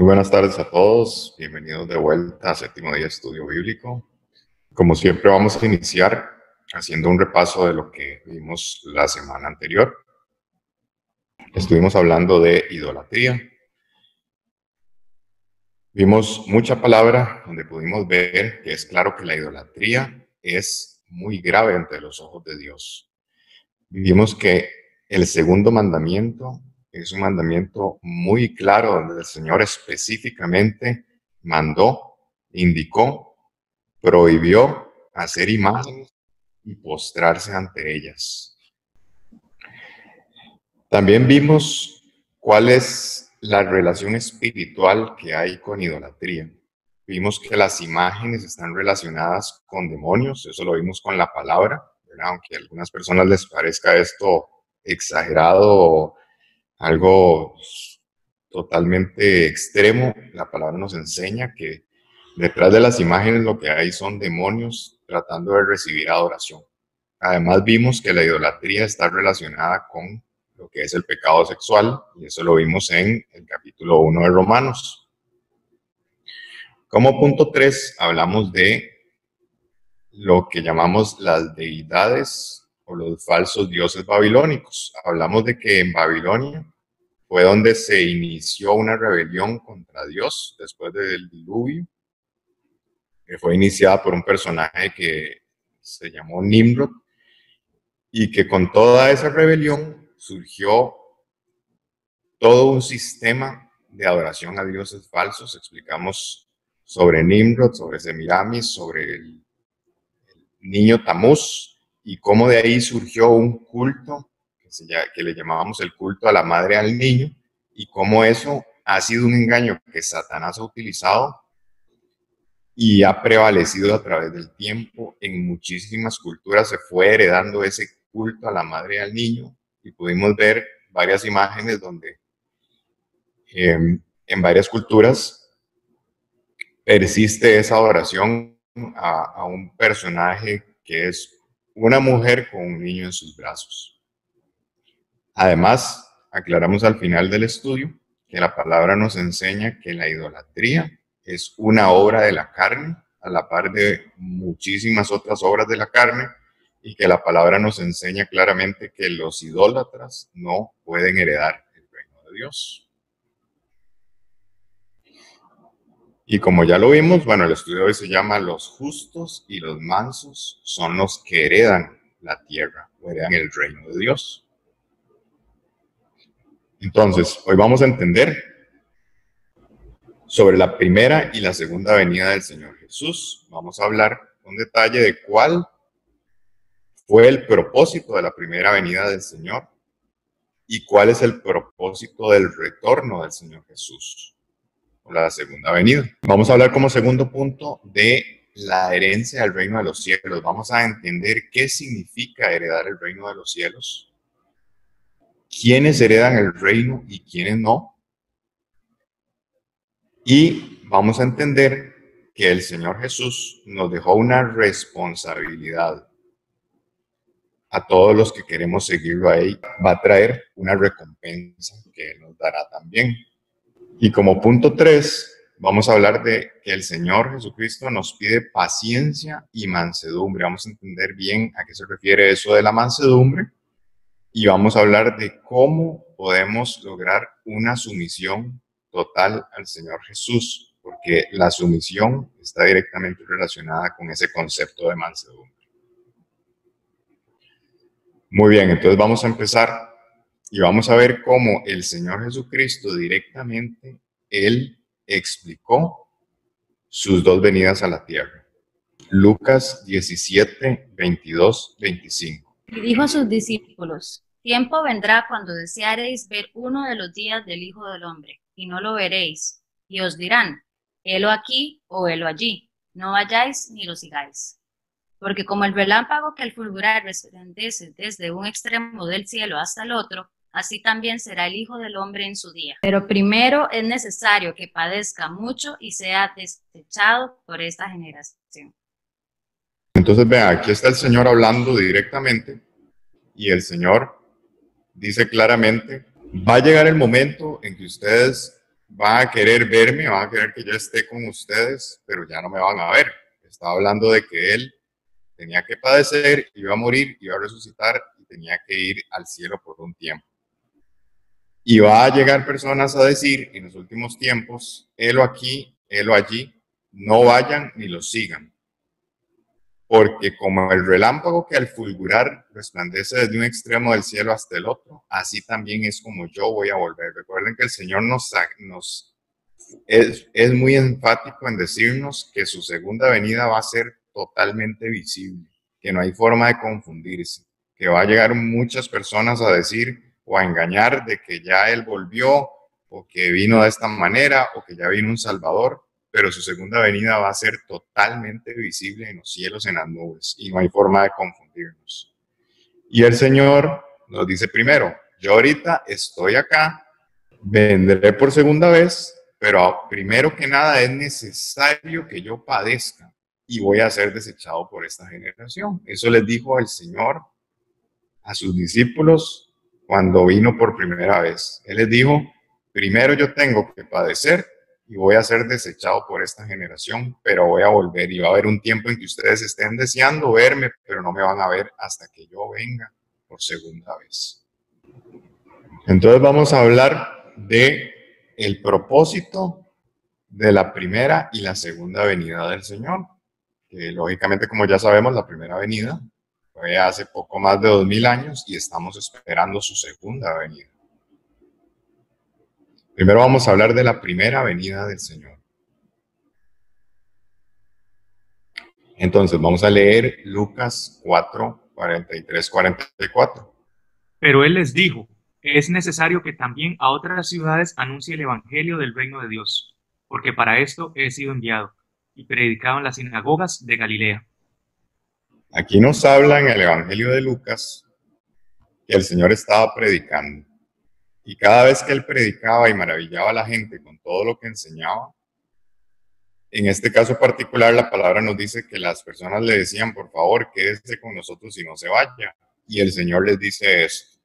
Muy buenas tardes a todos, bienvenidos de vuelta a Séptimo Día de Estudio Bíblico. Como siempre vamos a iniciar haciendo un repaso de lo que vimos la semana anterior. Estuvimos hablando de idolatría. Vimos mucha palabra donde pudimos ver que es claro que la idolatría es muy grave ante los ojos de Dios. Vimos que el segundo mandamiento es un mandamiento muy claro donde el Señor específicamente mandó, indicó, prohibió hacer imágenes y postrarse ante ellas. También vimos cuál es la relación espiritual que hay con idolatría. Vimos que las imágenes están relacionadas con demonios, eso lo vimos con la palabra, ¿verdad? Aunque a algunas personas les parezca esto exagerado o algo totalmente extremo, la palabra nos enseña que detrás de las imágenes lo que hay son demonios tratando de recibir adoración. Además vimos que la idolatría está relacionada con lo que es el pecado sexual, y eso lo vimos en el capítulo 1 de Romanos. Como punto 3 hablamos de lo que llamamos las deidades o los falsos dioses babilónicos. Hablamos de que en Babilonia fue donde se inició una rebelión contra Dios después del diluvio, que fue iniciada por un personaje que se llamó Nimrod, y que con toda esa rebelión surgió todo un sistema de adoración a dioses falsos. Explicamos sobre Nimrod, sobre Semiramis, sobre el niño Tamuz, y cómo de ahí surgió un culto que le llamábamos el culto a la madre al niño, y cómo eso ha sido un engaño que Satanás ha utilizado y ha prevalecido a través del tiempo. En muchísimas culturas se fue heredando ese culto a la madre al niño, y pudimos ver varias imágenes donde en varias culturas persiste esa adoración a un personaje que es una mujer con un niño en sus brazos. Además, aclaramos al final del estudio que la palabra nos enseña que la idolatría es una obra de la carne, a la par de muchísimas otras obras de la carne, y que la palabra nos enseña claramente que los idólatras no pueden heredar el reino de Dios. Y como ya lo vimos, bueno, el estudio de hoy se llama Los justos y los mansos son los que heredan la tierra, o heredan el reino de Dios. Entonces, hoy vamos a entender sobre la primera y la segunda venida del Señor Jesús. Vamos a hablar con detalle de cuál fue el propósito de la primera venida del Señor y cuál es el propósito del retorno del Señor Jesús, o la segunda venida. Vamos a hablar como segundo punto de la herencia del reino de los cielos. Vamos a entender qué significa heredar el reino de los cielos, quiénes heredan el reino y quiénes no. Y vamos a entender que el Señor Jesús nos dejó una responsabilidad a todos los que queremos seguirlo a Él. Va a traer una recompensa que Él nos dará también. Y como punto 3, vamos a hablar de que el Señor Jesucristo nos pide paciencia y mansedumbre. Vamos a entender bien a qué se refiere eso de la mansedumbre, y vamos a hablar de cómo podemos lograr una sumisión total al Señor Jesús, porque la sumisión está directamente relacionada con ese concepto de mansedumbre. Muy bien, entonces vamos a empezar y vamos a ver cómo el Señor Jesucristo directamente, Él explicó sus dos venidas a la tierra. Lucas 17, 22, 25. Y dijo a sus discípulos: Tiempo vendrá cuando desearéis ver uno de los días del Hijo del Hombre, y no lo veréis, y os dirán: helo aquí o helo allí. No vayáis ni lo sigáis. Porque como el relámpago que al fulgurar resplandece desde un extremo del cielo hasta el otro, así también será el Hijo del Hombre en su día. Pero primero es necesario que padezca mucho y sea desechado por esta generación. Entonces, vean, aquí está el Señor hablando directamente, y el Señor dice claramente: va a llegar el momento en que ustedes van a querer verme, van a querer que yo esté con ustedes, pero ya no me van a ver. Estaba hablando de que él tenía que padecer, iba a morir, iba a resucitar y tenía que ir al cielo por un tiempo. Y va a llegar personas a decir en los últimos tiempos, helo aquí, helo allí, no vayan ni los sigan. Porque como el relámpago que al fulgurar resplandece desde un extremo del cielo hasta el otro, así también es como yo voy a volver. Recuerden que el Señor es muy enfático en decirnos que su segunda venida va a ser totalmente visible, que no hay forma de confundirse, que va a llegar muchas personas a decir o a engañar de que ya Él volvió o que vino de esta manera o que ya vino un Salvador, pero su segunda venida va a ser totalmente visible en los cielos, en las nubes, y no hay forma de confundirnos. Y el Señor nos dice primero, yo ahorita estoy acá, vendré por segunda vez, pero primero que nada es necesario que yo padezca y voy a ser desechado por esta generación. Eso les dijo el Señor a sus discípulos cuando vino por primera vez. Él les dijo, primero yo tengo que padecer y voy a ser desechado por esta generación, pero voy a volver y va a haber un tiempo en que ustedes estén deseando verme, pero no me van a ver hasta que yo venga por segunda vez. Entonces vamos a hablar de el propósito de la primera y la segunda venida del Señor, que lógicamente, como ya sabemos, la primera venida fue hace poco más de 2000 años y estamos esperando su segunda venida. Primero vamos a hablar de la primera venida del Señor. Entonces vamos a leer Lucas 4, 43, 44. Pero él les dijo, es necesario que también a otras ciudades anuncie el evangelio del reino de Dios, porque para esto he sido enviado. Y predicaba en las sinagogas de Galilea. Aquí nos habla en el Evangelio de Lucas que el Señor estaba predicando. Y cada vez que él predicaba y maravillaba a la gente con todo lo que enseñaba, en este caso particular la palabra nos dice que las personas le decían, por favor, quédese con nosotros y no se vaya. Y el Señor les dice esto.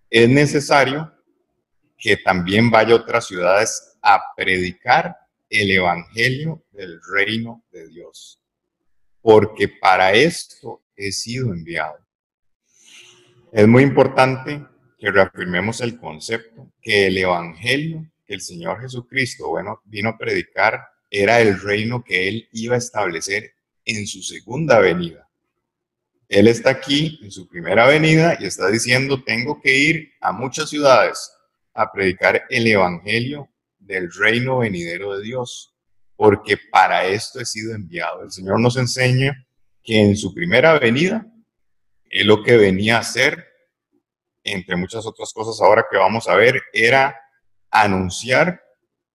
Es necesario que también vaya a otras ciudades a predicar el evangelio del reino de Dios, porque para esto he sido enviado. Es muy importante que reafirmemos el concepto que el evangelio que el Señor Jesucristo vino a predicar era el reino que Él iba a establecer en su segunda venida. Él está aquí en su primera venida y está diciendo, tengo que ir a muchas ciudades a predicar el evangelio del reino venidero de Dios, porque para esto he sido enviado. El Señor nos enseña que en su primera venida, Él lo que venía a hacer, entre muchas otras cosas ahora que vamos a ver, era anunciar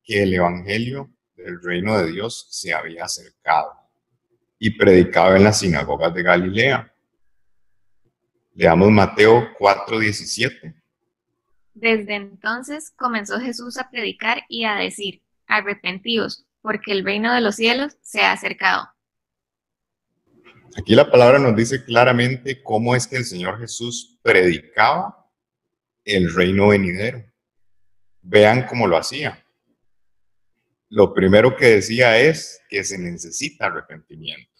que el evangelio del reino de Dios se había acercado y predicaba en las sinagogas de Galilea. Leamos Mateo 4:17. Desde entonces comenzó Jesús a predicar y a decir, arrepentíos, porque el reino de los cielos se ha acercado. Aquí la palabra nos dice claramente cómo es que el Señor Jesús predicaba el reino venidero. Vean cómo lo hacía. Lo primero que decía es que se necesita arrepentimiento.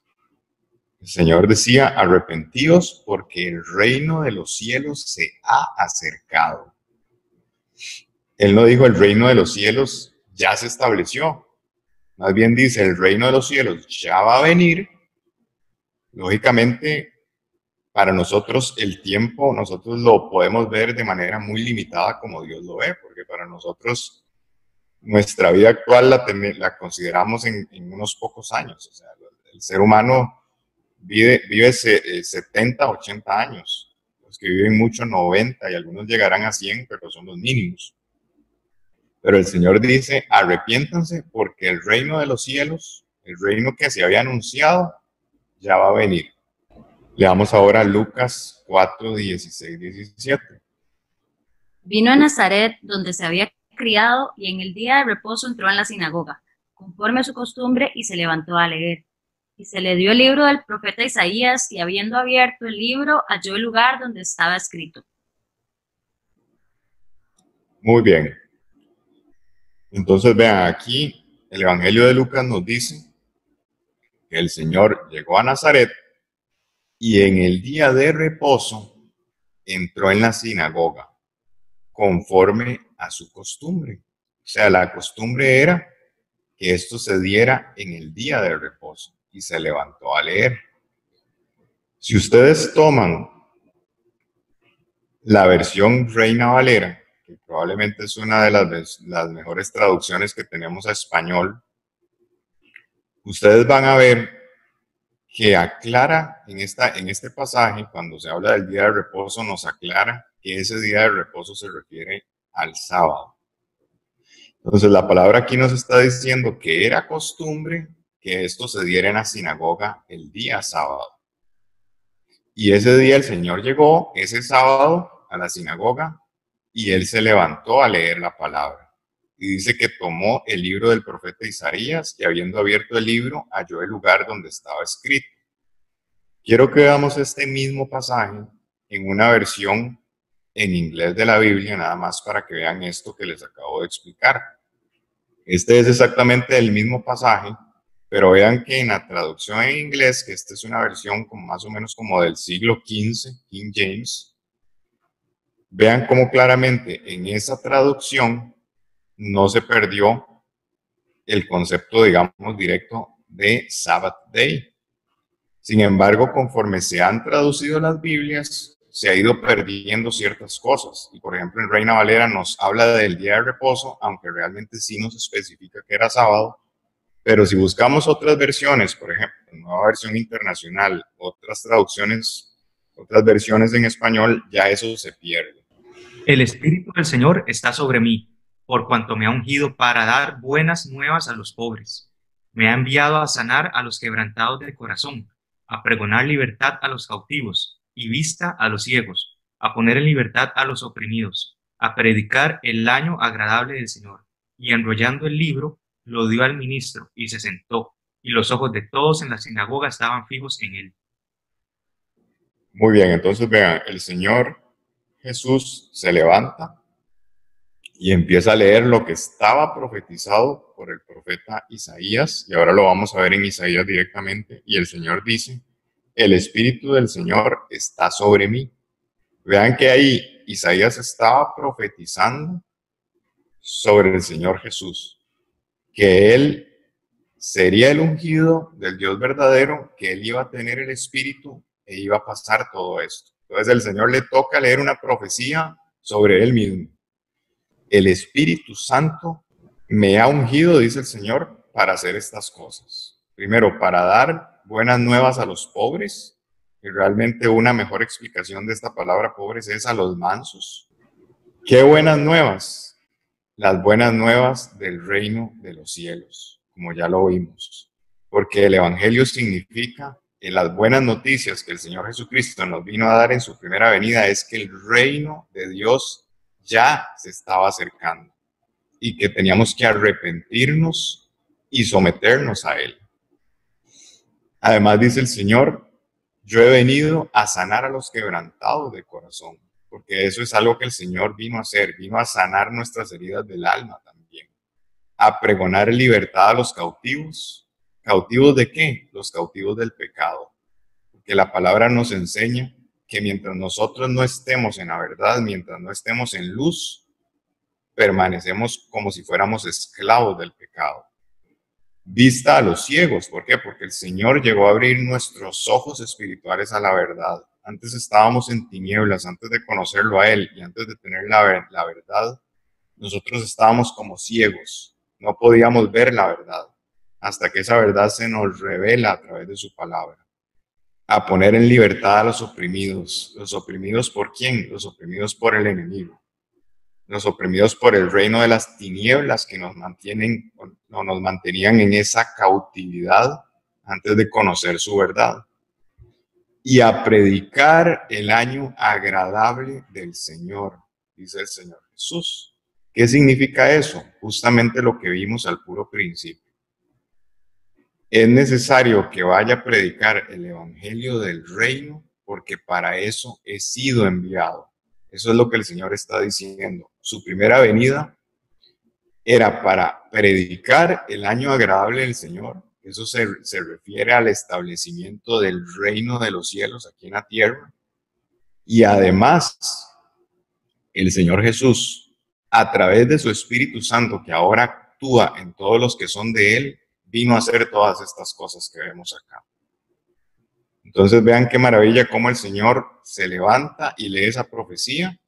El Señor decía, arrepentíos porque el reino de los cielos se ha acercado. Él no dijo el reino de los cielos ya se estableció. Más bien dice el reino de los cielos ya va a venir. Lógicamente, para nosotros el tiempo, nosotros lo podemos ver de manera muy limitada como Dios lo ve, porque para nosotros nuestra vida actual la consideramos en unos pocos años. O sea, el ser humano vive 70, 80 años. Los que viven mucho 90 y algunos llegarán a 100, pero son los mínimos. Pero el Señor dice, arrepiéntanse porque el reino de los cielos, el reino que se había anunciado, ya va a venir. Leamos ahora Lucas 4, 16, 17. Vino a Nazaret, donde se había criado, y en el día de reposo entró en la sinagoga, conforme a su costumbre, y se levantó a leer. Y se le dio el libro del profeta Isaías, y habiendo abierto el libro, halló el lugar donde estaba escrito. Muy bien. Entonces vean, aquí el Evangelio de Lucas nos dice que el Señor llegó a Nazaret y en el día de reposo entró en la sinagoga conforme a su costumbre. O sea, la costumbre era que esto se diera en el día de reposo y se levantó a leer. Si ustedes toman la versión Reina Valera, que probablemente es una de las mejores traducciones que tenemos a español, ustedes van a ver que aclara en este pasaje, cuando se habla del día de reposo, nos aclara que ese día de reposo se refiere al sábado. Entonces la palabra aquí nos está diciendo que era costumbre que esto se diera en la sinagoga el día sábado. Y ese día el Señor llegó, ese sábado, a la sinagoga y él se levantó a leer la palabra. Y dice que tomó el libro del profeta Isaías y habiendo abierto el libro, halló el lugar donde estaba escrito. Quiero que veamos este mismo pasaje en una versión en inglés de la Biblia, nada más para que vean esto que les acabo de explicar. Este es exactamente el mismo pasaje, pero vean que en la traducción en inglés, que esta es una versión como más o menos como del siglo XV, King James, vean cómo claramente en esa traducción no se perdió el concepto, digamos, directo de Sabbath Day. Sin embargo, conforme se han traducido las Biblias, se ha ido perdiendo ciertas cosas. Y por ejemplo, en Reina Valera nos habla del día de reposo, aunque realmente sí nos especifica que era sábado. Pero si buscamos otras versiones, por ejemplo, Nueva Versión Internacional, otras traducciones, otras versiones en español, ya eso se pierde. El Espíritu del Señor está sobre mí, por cuanto me ha ungido para dar buenas nuevas a los pobres. Me ha enviado a sanar a los quebrantados de corazón, a pregonar libertad a los cautivos y vista a los ciegos, a poner en libertad a los oprimidos, a predicar el año agradable del Señor. Y enrollando el libro, lo dio al ministro y se sentó, y los ojos de todos en la sinagoga estaban fijos en él. Muy bien, entonces vean, el Señor Jesús se levanta y empieza a leer lo que estaba profetizado por el profeta Isaías, y ahora lo vamos a ver en Isaías directamente, y el Señor dice, el Espíritu del Señor está sobre mí. Vean que ahí Isaías estaba profetizando sobre el Señor Jesús, que Él sería el ungido del Dios verdadero, que Él iba a tener el Espíritu e iba a pasar todo esto. Entonces el Señor le toca leer una profecía sobre Él mismo. El Espíritu Santo me ha ungido, dice el Señor, para hacer estas cosas. Primero, para dar buenas nuevas a los pobres, y realmente una mejor explicación de esta palabra pobres es a los mansos. ¿Qué buenas nuevas? Las buenas nuevas del reino de los cielos, como ya lo vimos. Porque el Evangelio significa que las buenas noticias que el Señor Jesucristo nos vino a dar en su primera venida es que el reino de Dios ya se estaba acercando y que teníamos que arrepentirnos y someternos a Él. Además dice el Señor, yo he venido a sanar a los quebrantados de corazón, porque eso es algo que el Señor vino a hacer, vino a sanar nuestras heridas del alma también, a pregonar libertad a los cautivos. ¿Cautivos de qué? Los cautivos del pecado, porque la palabra nos enseña que mientras nosotros no estemos en la verdad, mientras no estemos en luz, permanecemos como si fuéramos esclavos del pecado. Vista a los ciegos, ¿por qué? Porque el Señor llegó a abrir nuestros ojos espirituales a la verdad. Antes estábamos en tinieblas, antes de conocerlo a Él y antes de tener la verdad, nosotros estábamos como ciegos, no podíamos ver la verdad, hasta que esa verdad se nos revela a través de su palabra. A poner en libertad a los oprimidos. ¿Los oprimidos por quién? Los oprimidos por el enemigo. Los oprimidos por el reino de las tinieblas que nos mantenían en esa cautividad antes de conocer su verdad. Y a predicar el año agradable del Señor, dice el Señor Jesús. ¿Qué significa eso? Justamente lo que vimos al puro principio. Es necesario que vaya a predicar el evangelio del reino porque para eso he sido enviado. Eso es lo que el Señor está diciendo. Su primera venida era para predicar el año agradable del Señor. Eso se refiere al establecimiento del reino de los cielos aquí en la tierra. Y además, el Señor Jesús, a través de su Espíritu Santo, que ahora actúa en todos los que son de Él, vino a hacer todas estas cosas que vemos acá. Entonces vean qué maravilla cómo el Señor se levanta y lee esa profecía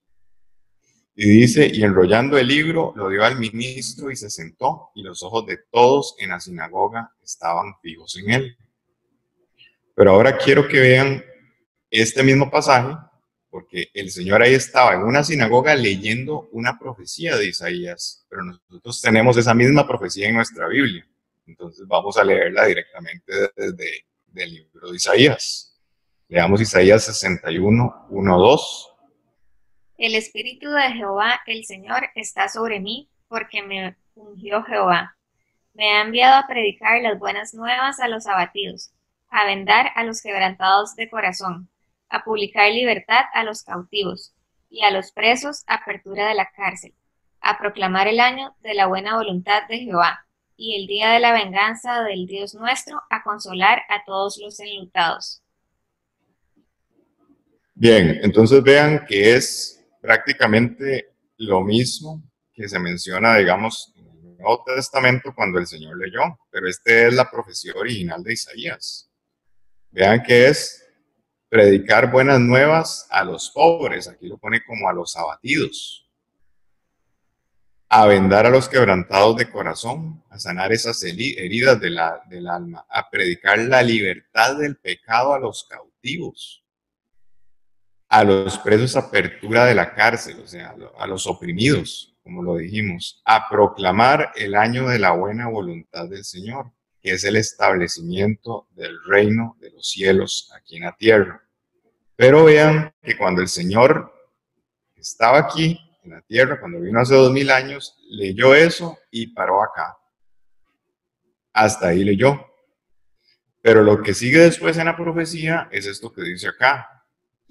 y dice, y enrollando el libro, lo dio al ministro y se sentó, y los ojos de todos en la sinagoga estaban fijos en él. Pero ahora quiero que vean este mismo pasaje, porque el Señor ahí estaba en una sinagoga leyendo una profecía de Isaías, pero nosotros tenemos esa misma profecía en nuestra Biblia. Entonces vamos a leerla directamente desde el libro de Isaías. Leamos Isaías 61, 1, 2. El Espíritu de Jehová, el Señor, está sobre mí, porque me ungió Jehová. Me ha enviado a predicar las buenas nuevas a los abatidos, a vendar a los quebrantados de corazón, a publicar libertad a los cautivos, y a los presos apertura de la cárcel, a proclamar el año de la buena voluntad de Jehová, y el día de la venganza del Dios nuestro, a consolar a todos los enlutados. Bien, entonces vean que es prácticamente lo mismo que se menciona, digamos, en el Nuevo Testamento cuando el Señor leyó, pero esta es la profecía original de Isaías. Vean que es predicar buenas nuevas a los pobres, aquí lo pone como a los abatidos, a vendar a los quebrantados de corazón, a sanar esas heridas del alma, a predicar la libertad del pecado a los cautivos, a los presos apertura de la cárcel, o sea, a los oprimidos, como lo dijimos, a proclamar el año de la buena voluntad del Señor, que es el establecimiento del reino de los cielos aquí en la tierra. Pero vean que cuando el Señor estaba aquí en la tierra, cuando vino hace 2000 años, leyó eso y paró acá. Hasta ahí leyó. Pero lo que sigue después en la profecía es esto que dice acá.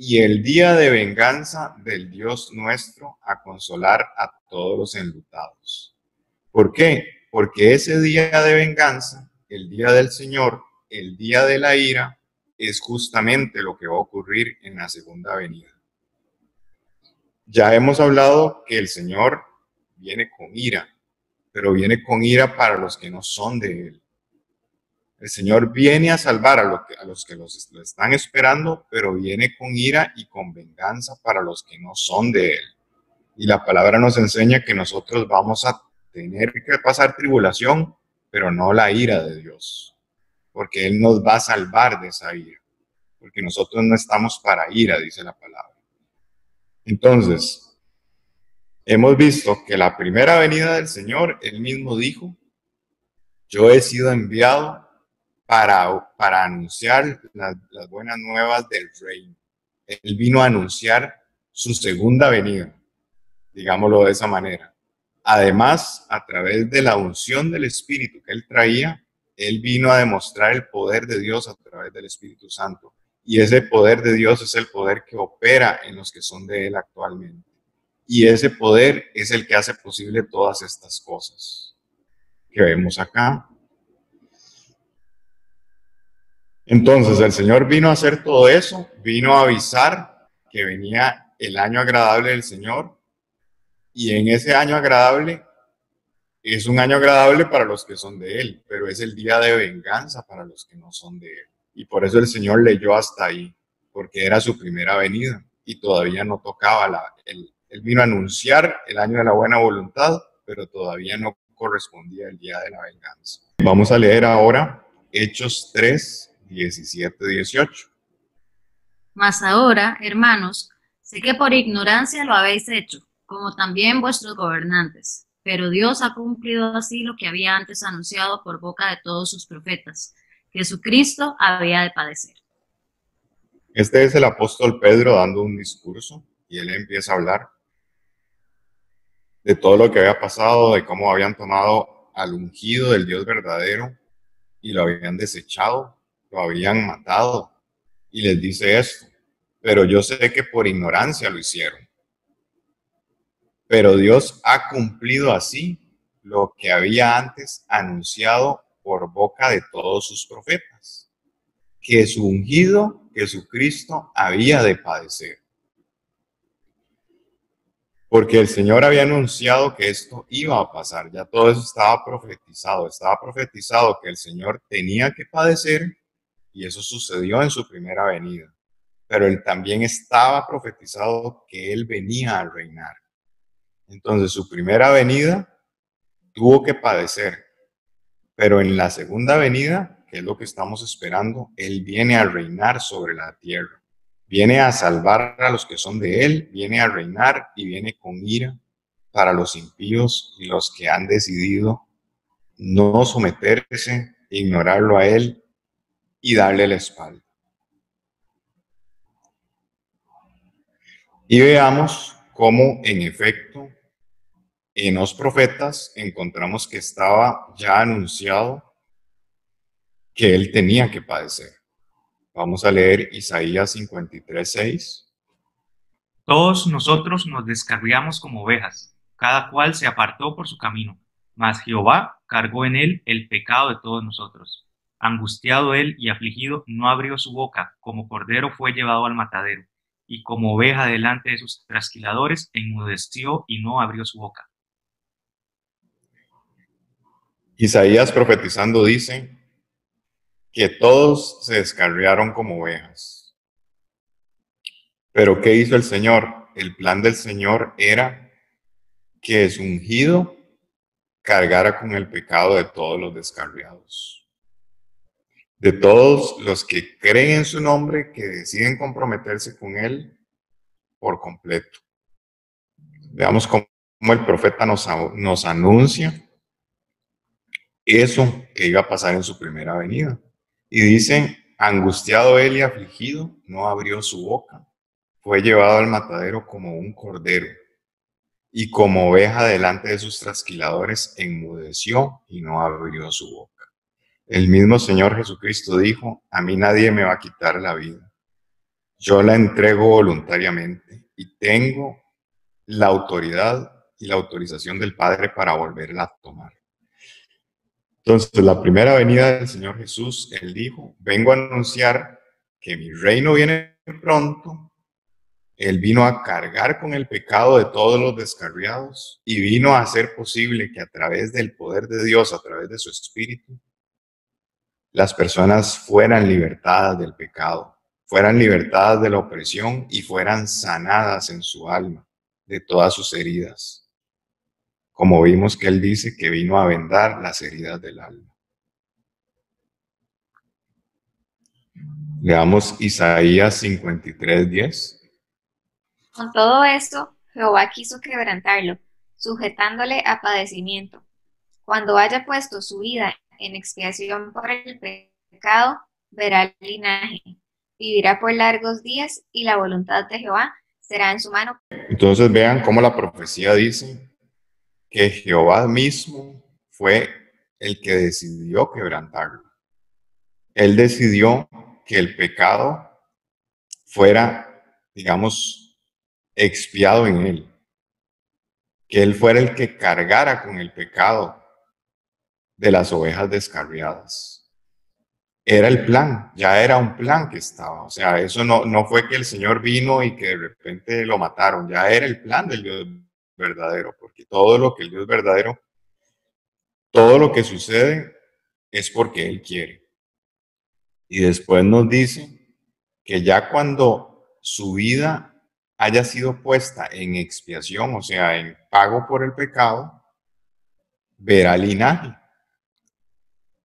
Y el día de venganza del Dios nuestro, a consolar a todos los enlutados. ¿Por qué? Porque ese día de venganza, el día del Señor, el día de la ira, es justamente lo que va a ocurrir en la segunda venida. Ya hemos hablado que el Señor viene con ira, pero viene con ira para los que no son de Él. El Señor viene a salvar a los que lo están esperando, pero viene con ira y con venganza para los que no son de Él. Y la palabra nos enseña que nosotros vamos a tener que pasar tribulación, pero no la ira de Dios, porque Él nos va a salvar de esa ira, porque nosotros no estamos para ira, dice la palabra. Entonces, hemos visto que la primera venida del Señor, Él mismo dijo, yo he sido enviado para anunciar las buenas nuevas del reino. Él vino a anunciar su segunda venida, digámoslo de esa manera. Además, a través de la unción del Espíritu que Él traía, Él vino a demostrar el poder de Dios a través del Espíritu Santo. Y ese poder de Dios es el poder que opera en los que son de Él actualmente. Y ese poder es el que hace posible todas estas cosas que vemos acá. Entonces el Señor vino a hacer todo eso, vino a avisar que venía el año agradable del Señor, y en ese año agradable es un año agradable para los que son de Él, pero es el día de venganza para los que no son de Él. Y por eso el Señor leyó hasta ahí, porque era su primera venida y todavía no tocaba Él vino a anunciar el año de la buena voluntad, pero todavía no correspondía el día de la venganza. Vamos a leer ahora Hechos 3, 17, 18. Mas ahora, hermanos, sé que por ignorancia lo habéis hecho, como también vuestros gobernantes, pero Dios ha cumplido así lo que había antes anunciado por boca de todos sus profetas, que Jesucristo había de padecer. Este es el apóstol Pedro dando un discurso y él empieza a hablar de todo lo que había pasado, de cómo habían tomado al ungido del Dios verdadero y lo habían desechado, lo habían matado, y les dice esto: pero yo sé que por ignorancia lo hicieron, pero Dios ha cumplido así lo que había antes anunciado por boca de todos sus profetas, que su ungido, Jesucristo, había de padecer. Porque el Señor había anunciado que esto iba a pasar, ya todo eso estaba profetizado que el Señor tenía que padecer, y eso sucedió en su primera venida. Pero él también estaba profetizado que él venía a reinar. Entonces su primera venida tuvo que padecer, pero en la segunda venida, que es lo que estamos esperando, él viene a reinar sobre la tierra. Viene a salvar a los que son de él, viene a reinar y viene con ira para los impíos y los que han decidido no someterse, ignorarlo a él y darle la espalda. Y veamos cómo, en efecto, en los profetas encontramos que estaba ya anunciado que él tenía que padecer. Vamos a leer Isaías 53:6. Todos nosotros nos descarriamos como ovejas, cada cual se apartó por su camino, mas Jehová cargó en él el pecado de todos nosotros. Angustiado él y afligido, no abrió su boca, como cordero fue llevado al matadero, y como oveja delante de sus trasquiladores, enmudeció y no abrió su boca. Isaías profetizando dice que todos se descarriaron como ovejas. Pero ¿qué hizo el Señor? El plan del Señor era que su ungido cargara con el pecado de todos los descarriados, de todos los que creen en su nombre, que deciden comprometerse con él por completo. Veamos cómo el profeta nos anuncia eso que iba a pasar en su primera venida. Y dice, angustiado él y afligido, no abrió su boca. Fue llevado al matadero como un cordero, y como oveja delante de sus trasquiladores, enmudeció y no abrió su boca. El mismo Señor Jesucristo dijo, a mí nadie me va a quitar la vida. Yo la entrego voluntariamente y tengo la autoridad y la autorización del Padre para volverla a tomar. Entonces, la primera venida del Señor Jesús, él dijo, vengo a anunciar que mi reino viene pronto. Él vino a cargar con el pecado de todos los descarriados y vino a hacer posible que a través del poder de Dios, a través de su Espíritu, las personas fueran libertadas del pecado, fueran libertadas de la opresión y fueran sanadas en su alma de todas sus heridas. Como vimos que él dice que vino a vendar las heridas del alma. Leamos Isaías 53:10. Con todo esto, Jehová quiso quebrantarlo, sujetándole a padecimiento. Cuando haya puesto su vida en expiación por el pecado, verá el linaje, vivirá por largos días y la voluntad de Jehová será en su mano. Entonces vean cómo la profecía dice que Jehová mismo fue el que decidió quebrantarlo. Él decidió que el pecado fuera, digamos, expiado en él. Que él fuera el que cargara con el pecado de las ovejas descarriadas. Era el plan, ya era un plan que estaba. O sea, eso no fue que el Señor vino y que de repente lo mataron. Ya era el plan del Dios verdadero, porque todo lo que el Dios verdadero, todo lo que sucede es porque Él quiere. Y después nos dice que ya cuando su vida haya sido puesta en expiación, o sea, en pago por el pecado, verá linaje.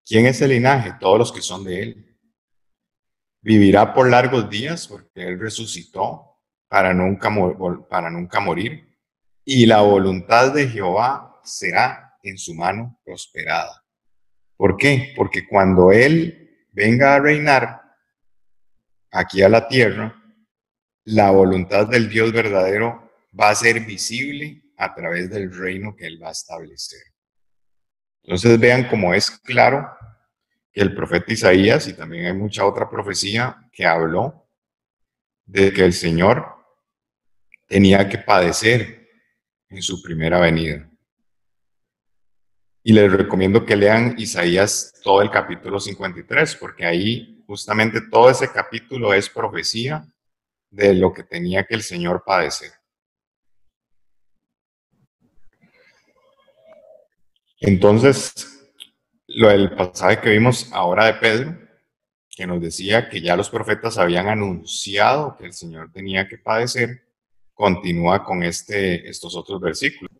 ¿Quién es el linaje? Todos los que son de Él. Vivirá por largos días porque Él resucitó para nunca morir. Y la voluntad de Jehová será en su mano prosperada. ¿Por qué? Porque cuando Él venga a reinar aquí a la tierra, la voluntad del Dios verdadero va a ser visible a través del reino que Él va a establecer. Entonces vean cómo es claro que el profeta Isaías, y también hay mucha otra profecía que habló de que el Señor tenía que padecer en su primera venida. Y les recomiendo que lean Isaías todo el capítulo 53, porque ahí justamente todo ese capítulo es profecía de lo que tenía que el Señor padecer. Entonces, lo del pasaje que vimos ahora de Pedro, que nos decía que ya los profetas habían anunciado que el Señor tenía que padecer, continúa con estos otros versículos.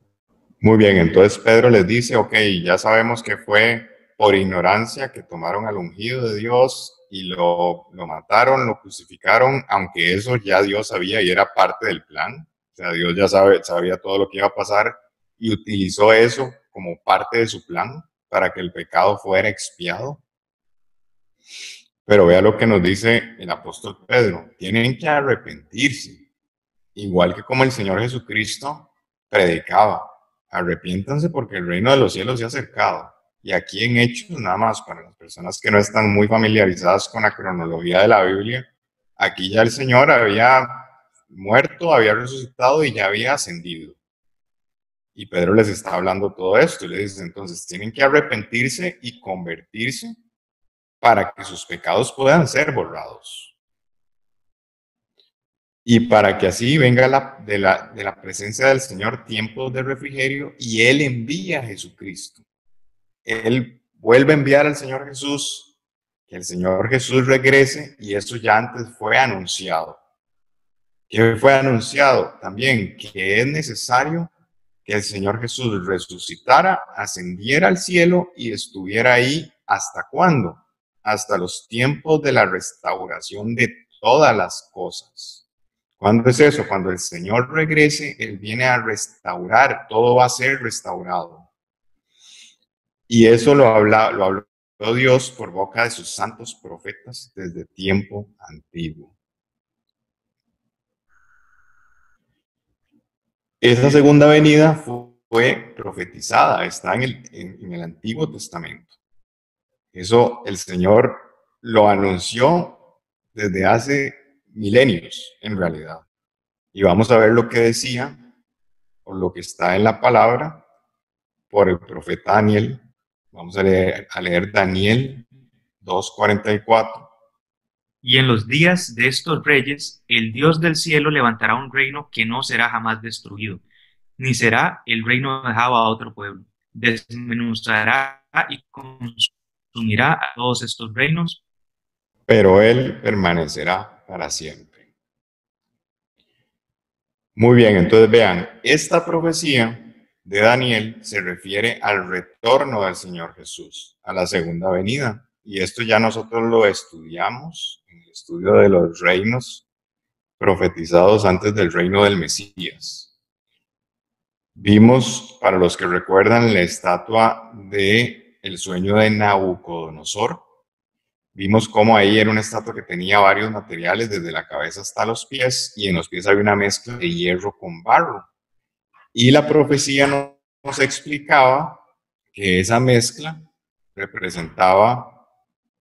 Muy bien, entonces Pedro les dice, ok, ya sabemos que fue por ignorancia que tomaron al ungido de Dios y lo mataron, lo crucificaron, aunque eso ya Dios sabía y era parte del plan. O sea, Dios ya sabía todo lo que iba a pasar y utilizó eso como parte de su plan para que el pecado fuera expiado. Pero vea lo que nos dice el apóstol Pedro, tienen que arrepentirse, igual que como el Señor Jesucristo predicaba. Arrepiéntanse porque el reino de los cielos se ha acercado. Y aquí en Hechos, nada más para las personas que no están muy familiarizadas con la cronología de la Biblia, aquí ya el Señor había muerto, había resucitado y ya había ascendido. Y Pedro les está hablando todo esto y les dice, entonces tienen que arrepentirse y convertirse para que sus pecados puedan ser borrados. Y para que así venga de la presencia del Señor tiempos de refrigerio y Él envía a Jesucristo. Él vuelve a enviar al Señor Jesús, que el Señor Jesús regrese y eso ya antes fue anunciado. ¿Qué fue anunciado? También que es necesario que el Señor Jesús resucitara, ascendiera al cielo y estuviera ahí ¿hasta cuándo? Hasta los tiempos de la restauración de todas las cosas. ¿Cuándo es eso? Cuando el Señor regrese, Él viene a restaurar, todo va a ser restaurado. Y eso lo habló Dios por boca de sus santos profetas desde tiempo antiguo. Esa segunda venida fue profetizada, está en el Antiguo Testamento. Eso el Señor lo anunció desde hace milenios, en realidad. Y vamos a ver lo que decía, o lo que está en la palabra, por el profeta Daniel. Vamos a leer Daniel 2:44. Y en los días de estos reyes, el Dios del cielo levantará un reino que no será jamás destruido, ni será el reino dejado a otro pueblo. Desmenuzará y consumirá a todos estos reinos. Pero Él permanecerá para siempre. Muy bien, entonces vean, esta profecía de Daniel se refiere al retorno del Señor Jesús, a la segunda venida. Y esto ya nosotros lo estudiamos en el estudio de los reinos profetizados antes del reino del Mesías. Vimos, para los que recuerdan, la estatua de el sueño de Nabucodonosor. Vimos cómo ahí era una estatua que tenía varios materiales, desde la cabeza hasta los pies, y en los pies había una mezcla de hierro con barro. Y la profecía nos explicaba que esa mezcla representaba,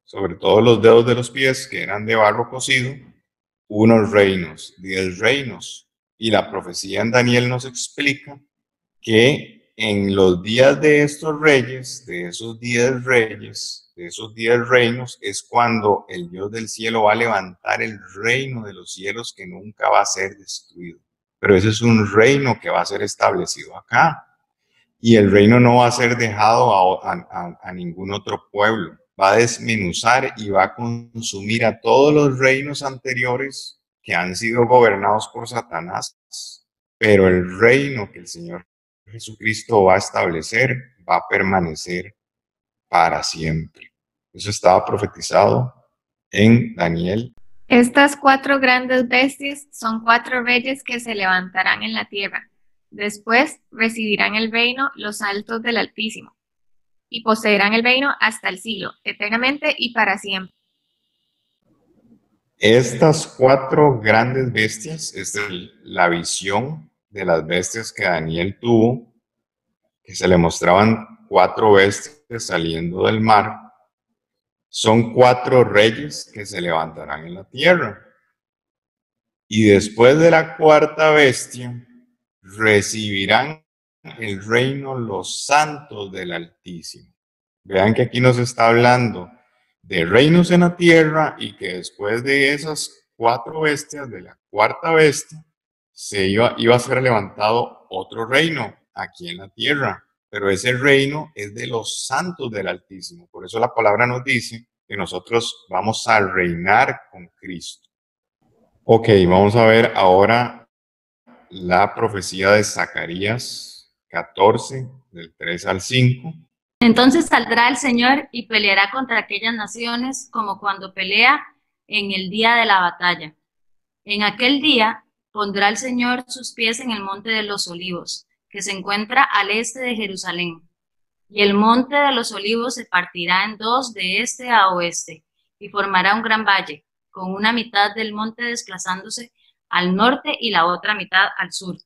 sobre todo los dedos de los pies, que eran de barro cocido, unos reinos, 10 reinos. Y la profecía en Daniel nos explica que en los días de estos reyes, de esos 10 reyes, de esos 10 reinos, es cuando el Dios del cielo va a levantar el reino de los cielos que nunca va a ser destruido. Pero ese es un reino que va a ser establecido acá. Y el reino no va a ser dejado a ningún otro pueblo. Va a desmenuzar y va a consumir a todos los reinos anteriores que han sido gobernados por Satanás. Pero el reino que el Señor Jesucristo va a establecer va a permanecer para siempre. Eso estaba profetizado en Daniel. Estas 4 grandes bestias son 4 reyes que se levantarán en la tierra. Después recibirán el reino los altos del Altísimo, y poseerán el reino hasta el siglo, eternamente y para siempre. Estas 4 grandes bestias, esta es la visión de las bestias que Daniel tuvo, que se le mostraban 4 bestias saliendo del mar. Son 4 reyes que se levantarán en la tierra. Y después de la 4ª bestia, recibirán el reino los santos del Altísimo. Vean que aquí nos está hablando de reinos en la tierra y que después de esas 4 bestias, de la cuarta bestia, iba a ser levantado otro reino aquí en la tierra. Pero ese reino es de los santos del Altísimo. Por eso la palabra nos dice que nosotros vamos a reinar con Cristo. Ok, vamos a ver ahora la profecía de Zacarías 14, del 3 al 5. Entonces saldrá el Señor y peleará contra aquellas naciones como cuando pelea en el día de la batalla. En aquel día pondrá el Señor sus pies en el monte de los olivos, que se encuentra al este de Jerusalén. Y el monte de los olivos se partirá en dos de este a oeste, y formará un gran valle, con una mitad del monte desplazándose al norte y la otra mitad al sur.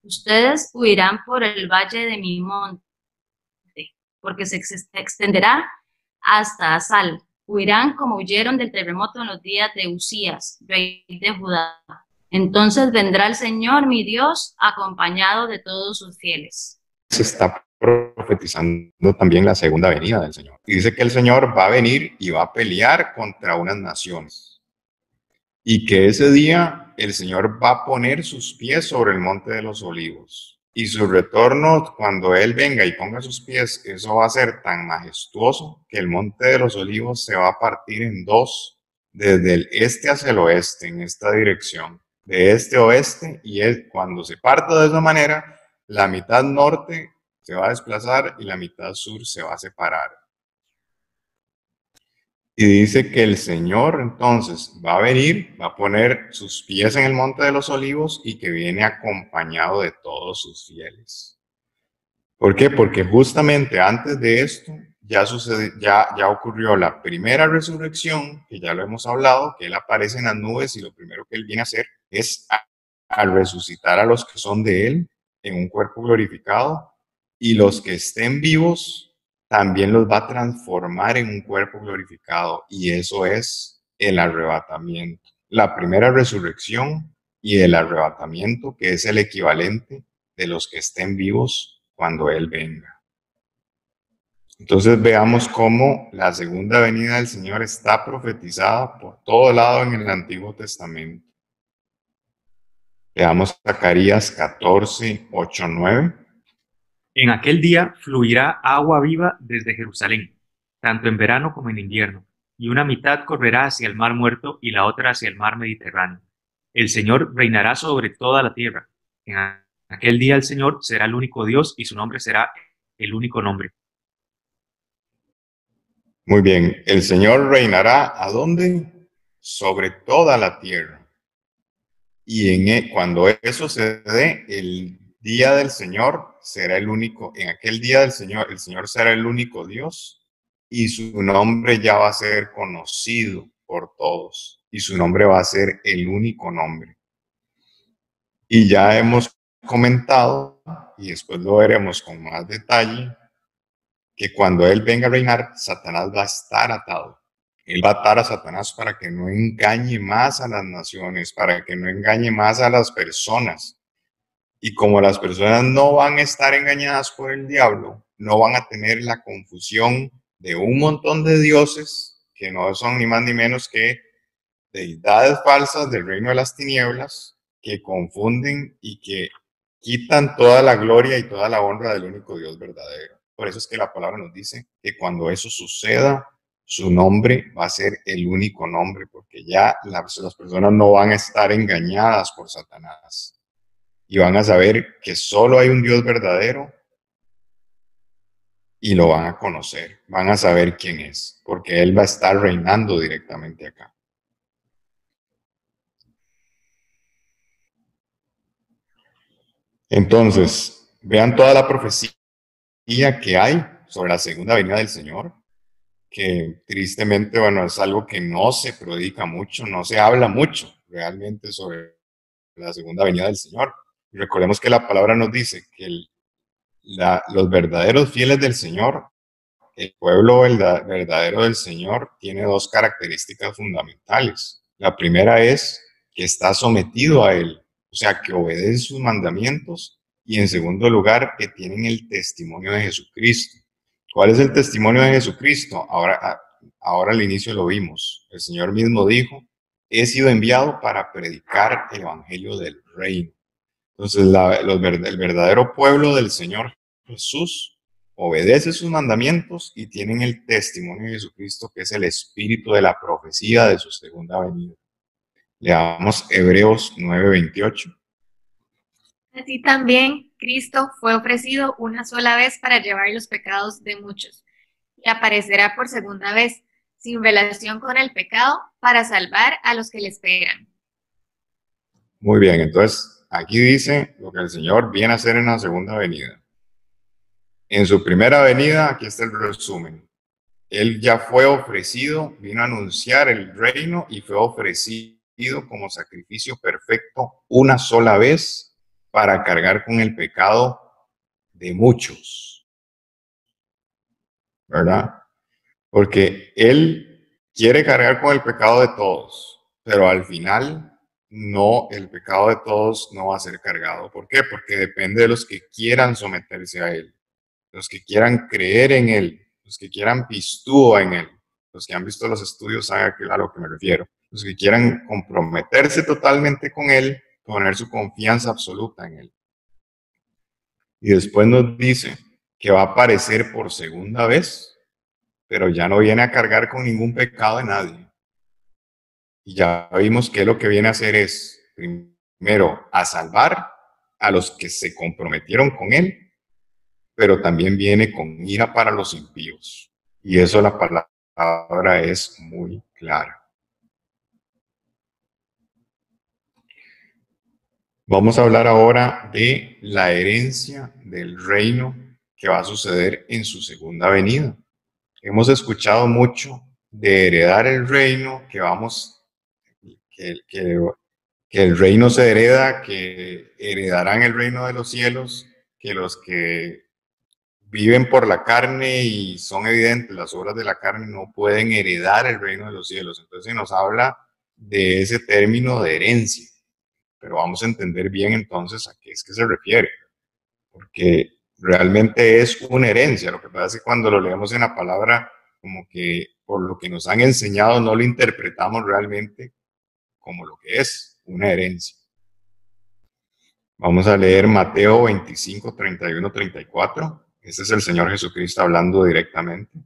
Ustedes huirán por el valle de mi monte, porque se extenderá hasta Asal. Huirán como huyeron del terremoto en los días de Usías, rey de Judá. Entonces vendrá el Señor mi Dios acompañado de todos sus fieles. Se está profetizando también la segunda venida del Señor. Y dice que el Señor va a venir y va a pelear contra unas naciones. Y que ese día el Señor va a poner sus pies sobre el monte de los olivos. Y su retorno, cuando Él venga y ponga sus pies, eso va a ser tan majestuoso que el monte de los olivos se va a partir en dos, desde el este hacia el oeste, en esta dirección, de este a oeste, y cuando se parta de esa manera, la mitad norte se va a desplazar y la mitad sur se va a separar. Y dice que el Señor entonces va a venir, va a poner sus pies en el monte de los olivos y que viene acompañado de todos sus fieles. ¿Por qué? Porque justamente antes de esto ya ocurrió la primera resurrección, que ya lo hemos hablado, que Él aparece en las nubes y lo primero que Él viene a hacer es al resucitar a los que son de Él en un cuerpo glorificado, y los que estén vivos también los va a transformar en un cuerpo glorificado, y eso es el arrebatamiento. La primera resurrección y el arrebatamiento, que es el equivalente de los que estén vivos cuando Él venga. Entonces veamos cómo la segunda venida del Señor está profetizada por todo lado en el Antiguo Testamento. Veamos Zacarías 14, 8, 9. En aquel día fluirá agua viva desde Jerusalén, tanto en verano como en invierno, y una mitad correrá hacia el mar Muerto y la otra hacia el mar Mediterráneo. El Señor reinará sobre toda la tierra. En aquel día el Señor será el único Dios y su nombre será el único nombre. Muy bien, el Señor reinará ¿a dónde? Sobre toda la tierra. Y cuando eso se dé, el día del Señor será el único, en aquel día del Señor, el Señor será el único Dios y su nombre ya va a ser conocido por todos y su nombre va a ser el único nombre. Y ya hemos comentado, y después lo veremos con más detalle, que cuando Él venga a reinar, Satanás va a estar atado. Él va a atar a Satanás para que no engañe más a las naciones, para que no engañe más a las personas. Y como las personas no van a estar engañadas por el diablo, no van a tener la confusión de un montón de dioses que no son ni más ni menos que deidades falsas del reino de las tinieblas, que confunden y que quitan toda la gloria y toda la honra del único Dios verdadero. Por eso es que la palabra nos dice que cuando eso suceda, su nombre va a ser el único nombre, porque ya las personas no van a estar engañadas por Satanás. Y van a saber que solo hay un Dios verdadero y lo van a conocer, van a saber quién es, porque Él va a estar reinando directamente acá. Entonces, vean toda la profecía que hay sobre la segunda venida del Señor, que tristemente, bueno, es algo que no se predica mucho, no se habla mucho realmente sobre la segunda venida del Señor. Y recordemos que la palabra nos dice que los verdaderos fieles del Señor, el pueblo verdadero del Señor, tiene dos características fundamentales. La primera es que está sometido a Él, o sea, que obedece sus mandamientos y en segundo lugar, que tienen el testimonio de Jesucristo. ¿Cuál es el testimonio de Jesucristo? Ahora al inicio lo vimos. El Señor mismo dijo, he sido enviado para predicar el evangelio del reino. Entonces, el verdadero pueblo del Señor Jesús obedece sus mandamientos y tienen el testimonio de Jesucristo, que es el espíritu de la profecía de su segunda venida. Leamos Hebreos 9:28. Así también Cristo fue ofrecido una sola vez para llevar los pecados de muchos, y aparecerá por segunda vez, sin relación con el pecado, para salvar a los que le esperan. Muy bien, entonces aquí dice lo que el Señor viene a hacer en la segunda venida. En su primera venida, aquí está el resumen. Él ya fue ofrecido, vino a anunciar el reino y fue ofrecido como sacrificio perfecto una sola vez para cargar con el pecado de muchos, ¿verdad? Porque Él quiere cargar con el pecado de todos, pero al final no, el pecado de todos no va a ser cargado. ¿Por qué? Porque depende de los que quieran someterse a Él, los que quieran creer en Él, los que quieran pistúa en Él. Los que han visto los estudios saben a lo que me refiero. Los que quieran comprometerse totalmente con Él, poner su confianza absoluta en Él. Y después nos dice que va a aparecer por segunda vez, pero ya no viene a cargar con ningún pecado de nadie. Y ya vimos que lo que viene a hacer es, primero, a salvar a los que se comprometieron con Él, pero también viene con ira para los impíos. Y eso la palabra es muy clara. Vamos a hablar ahora de la herencia del reino que va a suceder en su segunda venida. Hemos escuchado mucho de heredar el reino, que el reino se hereda, que heredarán el reino de los cielos, que los que viven por la carne y son evidentes las obras de la carne no pueden heredar el reino de los cielos. Entonces se nos habla de ese término de herencia. Pero vamos a entender bien entonces a qué es que se refiere, porque realmente es una herencia. Lo que pasa es que cuando lo leemos en la palabra, como que por lo que nos han enseñado no lo interpretamos realmente como lo que es una herencia. Vamos a leer Mateo 25, 31, 34. Este es el Señor Jesucristo hablando directamente.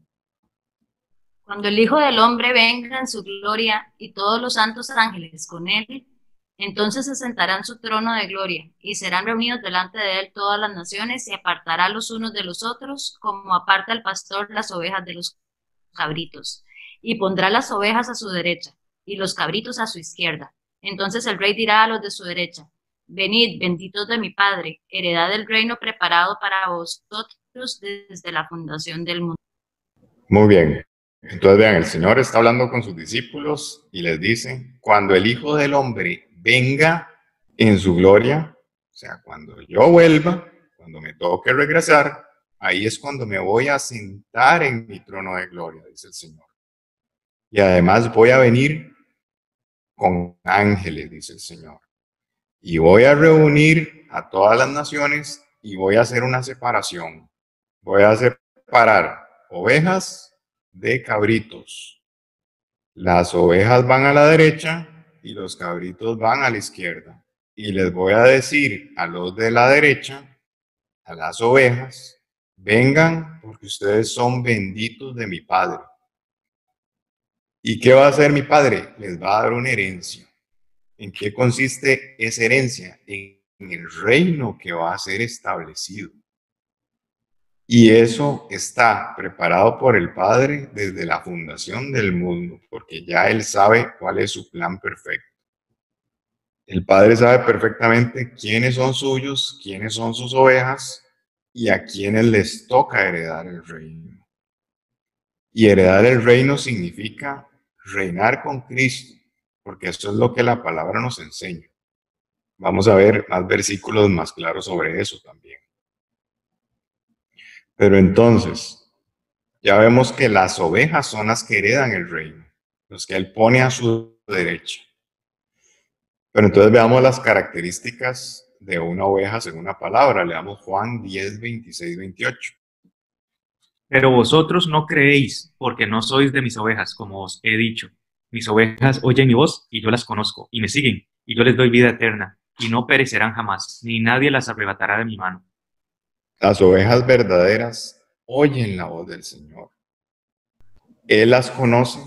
Cuando el Hijo del Hombre venga en su gloria y todos los santos ángeles con él, entonces se sentará en su trono de gloria, y serán reunidos delante de él todas las naciones, y apartará los unos de los otros, como aparta el pastor las ovejas de los cabritos. Y pondrá las ovejas a su derecha, y los cabritos a su izquierda. Entonces el rey dirá a los de su derecha, venid, benditos de mi Padre, heredad del reino preparado para vosotros desde la fundación del mundo. Muy bien. Entonces vean, el Señor está hablando con sus discípulos y les dice, cuando el Hijo del Hombre venga en su gloria, o sea, cuando yo vuelva, cuando me toque regresar, ahí es cuando me voy a sentar en mi trono de gloria, dice el Señor. Y además voy a venir con ángeles, dice el Señor. Y voy a reunir a todas las naciones y voy a hacer una separación. Voy a separar ovejas de cabritos. Las ovejas van a la derecha y los cabritos van a la izquierda. Y les voy a decir a los de la derecha, a las ovejas, vengan porque ustedes son benditos de mi Padre. ¿Y qué va a hacer mi Padre? Les va a dar una herencia. ¿En qué consiste esa herencia? En el reino que va a ser establecido. Y eso está preparado por el Padre desde la fundación del mundo, porque ya Él sabe cuál es su plan perfecto. El Padre sabe perfectamente quiénes son suyos, quiénes son sus ovejas y a quienes les toca heredar el reino. Y heredar el reino significa reinar con Cristo, porque eso es lo que la palabra nos enseña. Vamos a ver más versículos más claros sobre eso también. Pero entonces, ya vemos que las ovejas son las que heredan el reino, los que Él pone a su derecha. Pero entonces veamos las características de una oveja según la palabra. Leamos Juan 10, 26, 28. Pero vosotros no creéis, porque no sois de mis ovejas, como os he dicho. Mis ovejas oyen mi voz, y yo las conozco, y me siguen, y yo les doy vida eterna, y no perecerán jamás, ni nadie las arrebatará de mi mano. Las ovejas verdaderas oyen la voz del Señor. Él las conoce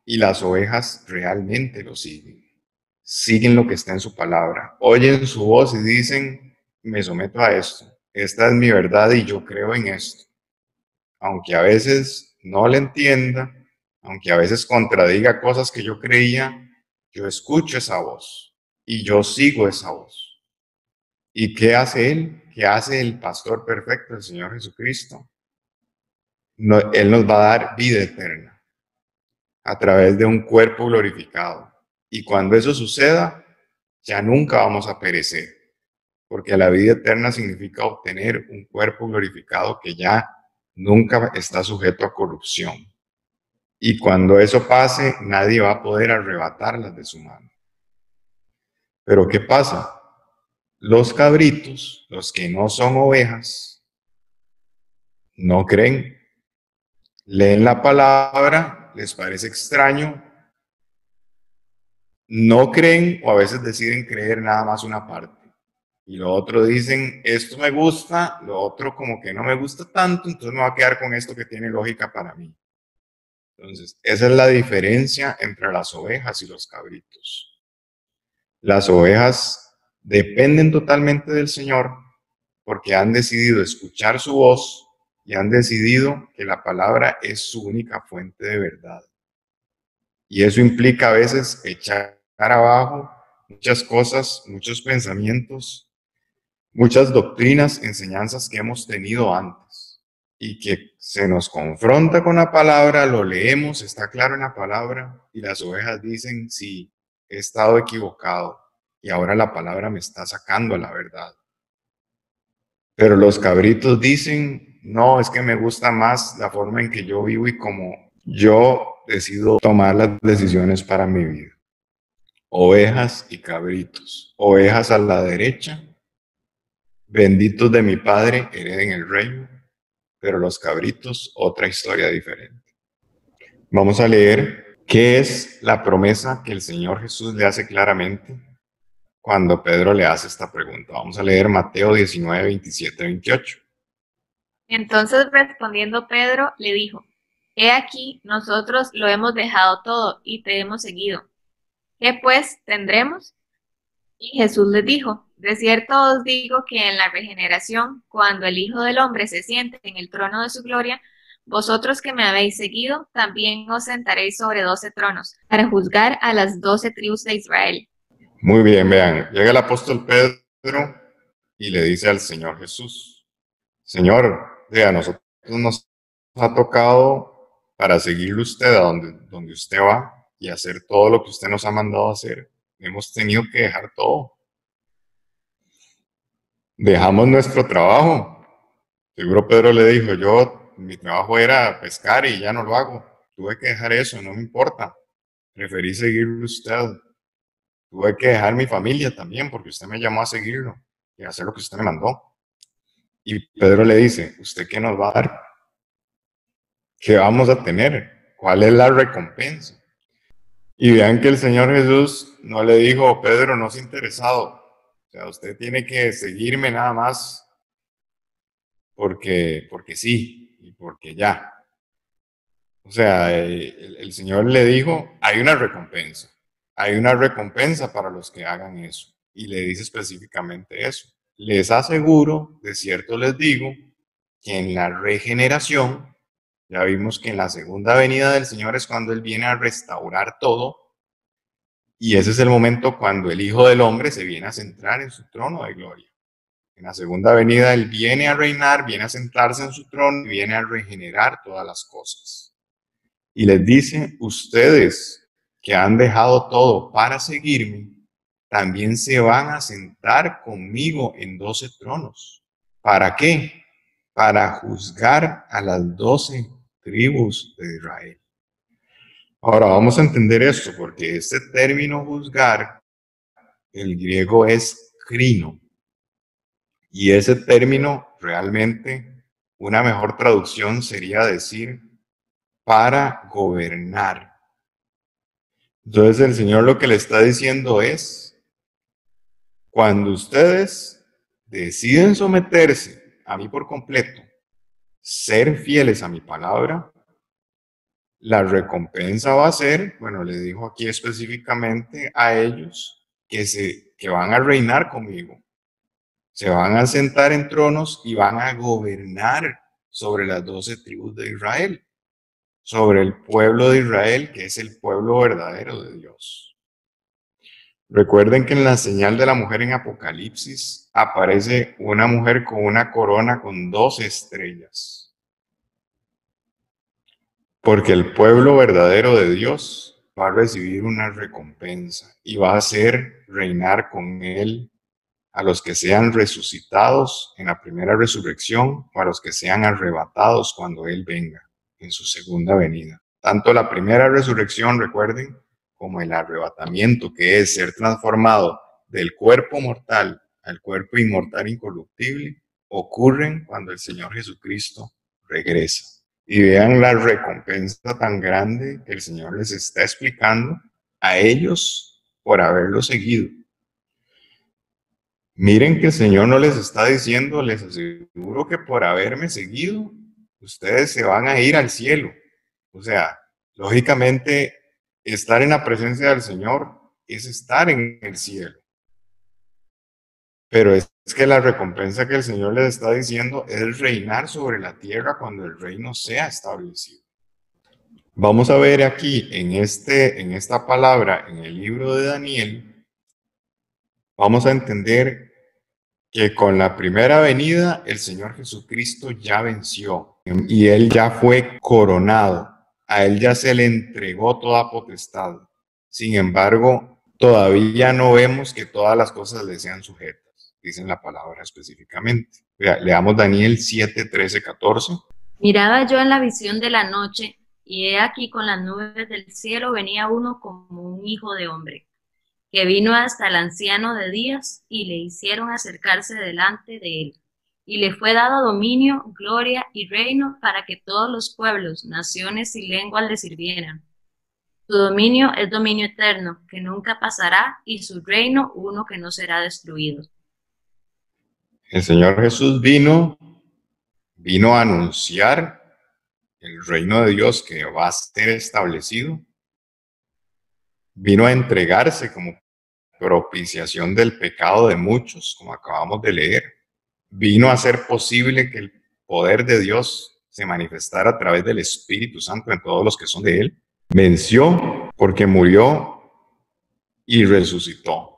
y las ovejas realmente lo siguen. Siguen lo que está en su palabra. Oyen su voz y dicen, me someto a esto. Esta es mi verdad y yo creo en esto. Aunque a veces no le entienda, aunque a veces contradiga cosas que yo creía, yo escucho esa voz y yo sigo esa voz. ¿Y qué hace Él? ¿Qué hace el pastor perfecto, el Señor Jesucristo? Él nos va a dar vida eterna a través de un cuerpo glorificado. Y cuando eso suceda, ya nunca vamos a perecer, porque la vida eterna significa obtener un cuerpo glorificado que ya nunca está sujeto a corrupción. Y cuando eso pase, nadie va a poder arrebatarlas de su mano. Pero ¿qué pasa? Los cabritos, los que no son ovejas, no creen. Leen la palabra, les parece extraño, no creen o a veces deciden creer nada más una parte. Y lo otro dicen, esto me gusta, lo otro como que no me gusta tanto, entonces me voy a quedar con esto que tiene lógica para mí. Entonces, esa es la diferencia entre las ovejas y los cabritos. Las ovejas dependen totalmente del Señor porque han decidido escuchar su voz y han decidido que la palabra es su única fuente de verdad. Y eso implica a veces echar abajo muchas cosas, muchos pensamientos, muchas doctrinas, enseñanzas que hemos tenido antes y que se nos confronta con la palabra, lo leemos, está claro en la palabra y las ovejas dicen, sí, he estado equivocado y ahora la palabra me está sacando a la verdad. Pero los cabritos dicen, no, es que me gusta más la forma en que yo vivo y como yo decido tomar las decisiones para mi vida. Ovejas y cabritos. Ovejas a la derecha, benditos de mi Padre, hereden el reino, pero los cabritos, otra historia diferente. Vamos a leer qué es la promesa que el Señor Jesús le hace claramente cuando Pedro le hace esta pregunta. Vamos a leer Mateo 19, 27, 28. Entonces respondiendo Pedro, le dijo, He aquí, nosotros lo hemos dejado todo y te hemos seguido. ¿Qué pues tendremos? Y Jesús les dijo, de cierto os digo que en la regeneración, cuando el Hijo del Hombre se siente en el trono de su gloria, vosotros que me habéis seguido, también os sentaréis sobre 12 tronos, para juzgar a las 12 tribus de Israel. Muy bien, vean, llega el apóstol Pedro y le dice al Señor Jesús, Señor, a nosotros nos ha tocado para seguirle usted a donde usted va y hacer todo lo que usted nos ha mandado a hacer. Hemos tenido que dejar todo. Dejamos nuestro trabajo. Seguro Pedro le dijo, mi trabajo era pescar y ya no lo hago. Tuve que dejar eso, no me importa. Preferí seguirle usted. Tuve que dejar mi familia también porque usted me llamó a seguirlo y a hacer lo que usted me mandó. Y Pedro le dice, ¿usted qué nos va a dar? ¿Qué vamos a tener? ¿Cuál es la recompensa? Y vean que el Señor Jesús no le dijo, Pedro, no es interesado. O sea, usted tiene que seguirme nada más porque sí y porque ya. O sea, el Señor le dijo, hay una recompensa. Hay una recompensa para los que hagan eso. Y le dice específicamente eso. Les aseguro, de cierto les digo, que en la regeneración, ya vimos que en la segunda venida del Señor es cuando Él viene a restaurar todo. Y ese es el momento cuando el Hijo del Hombre se viene a centrar en su trono de gloria. En la segunda venida Él viene a reinar, viene a sentarse en su trono y viene a regenerar todas las cosas. Y les dice, ustedes que han dejado todo para seguirme, también se van a sentar conmigo en 12 tronos. ¿Para qué? Para juzgar a las 12 tribus de Israel. Ahora vamos a entender esto, porque este término juzgar, el griego es crino. Y ese término realmente, una mejor traducción sería decir para gobernar. Entonces el Señor lo que le está diciendo es, cuando ustedes deciden someterse a mí por completo, ser fieles a mi palabra, la recompensa va a ser, bueno, le dijo aquí específicamente a ellos que van a reinar conmigo. Se van a sentar en tronos y van a gobernar sobre las 12 tribus de Israel, sobre el pueblo de Israel, que es el pueblo verdadero de Dios. Recuerden que en la señal de la mujer en Apocalipsis aparece una mujer con una corona con 12 estrellas. Porque el pueblo verdadero de Dios va a recibir una recompensa y va a hacer reinar con él a los que sean resucitados en la primera resurrección o a los que sean arrebatados cuando Él venga en su segunda venida. Tanto la primera resurrección, recuerden, como el arrebatamiento, que es ser transformado del cuerpo mortal al cuerpo inmortal incorruptible, ocurren cuando el Señor Jesucristo regresa. Y vean la recompensa tan grande que el Señor les está explicando a ellos por haberlo seguido. Miren que el Señor no les está diciendo, les aseguro que por haberme seguido, ustedes se van a ir al cielo. O sea, lógicamente, estar en la presencia del Señor es estar en el cielo. Pero es que la recompensa que el Señor les está diciendo es reinar sobre la tierra cuando el reino sea establecido. Vamos a ver aquí en esta palabra, en el libro de Daniel, vamos a entender que con la primera venida el Señor Jesucristo ya venció y Él ya fue coronado. A Él ya se le entregó toda potestad. Sin embargo, todavía no vemos que todas las cosas le sean sujetas, dicen la palabra específicamente. Leamos Daniel 7, 13, 14. Miraba yo en la visión de la noche, y he aquí con las nubes del cielo venía uno como un hijo de hombre, que vino hasta el anciano de días, y le hicieron acercarse delante de él. Y le fue dado dominio, gloria y reino para que todos los pueblos, naciones y lenguas le sirvieran. Su dominio es dominio eterno, que nunca pasará, y su reino uno que no será destruido. El Señor Jesús vino a anunciar el reino de Dios que va a ser establecido. Vino a entregarse como propiciación del pecado de muchos, como acabamos de leer. Vino a hacer posible que el poder de Dios se manifestara a través del Espíritu Santo en todos los que son de Él. Venció porque murió y resucitó.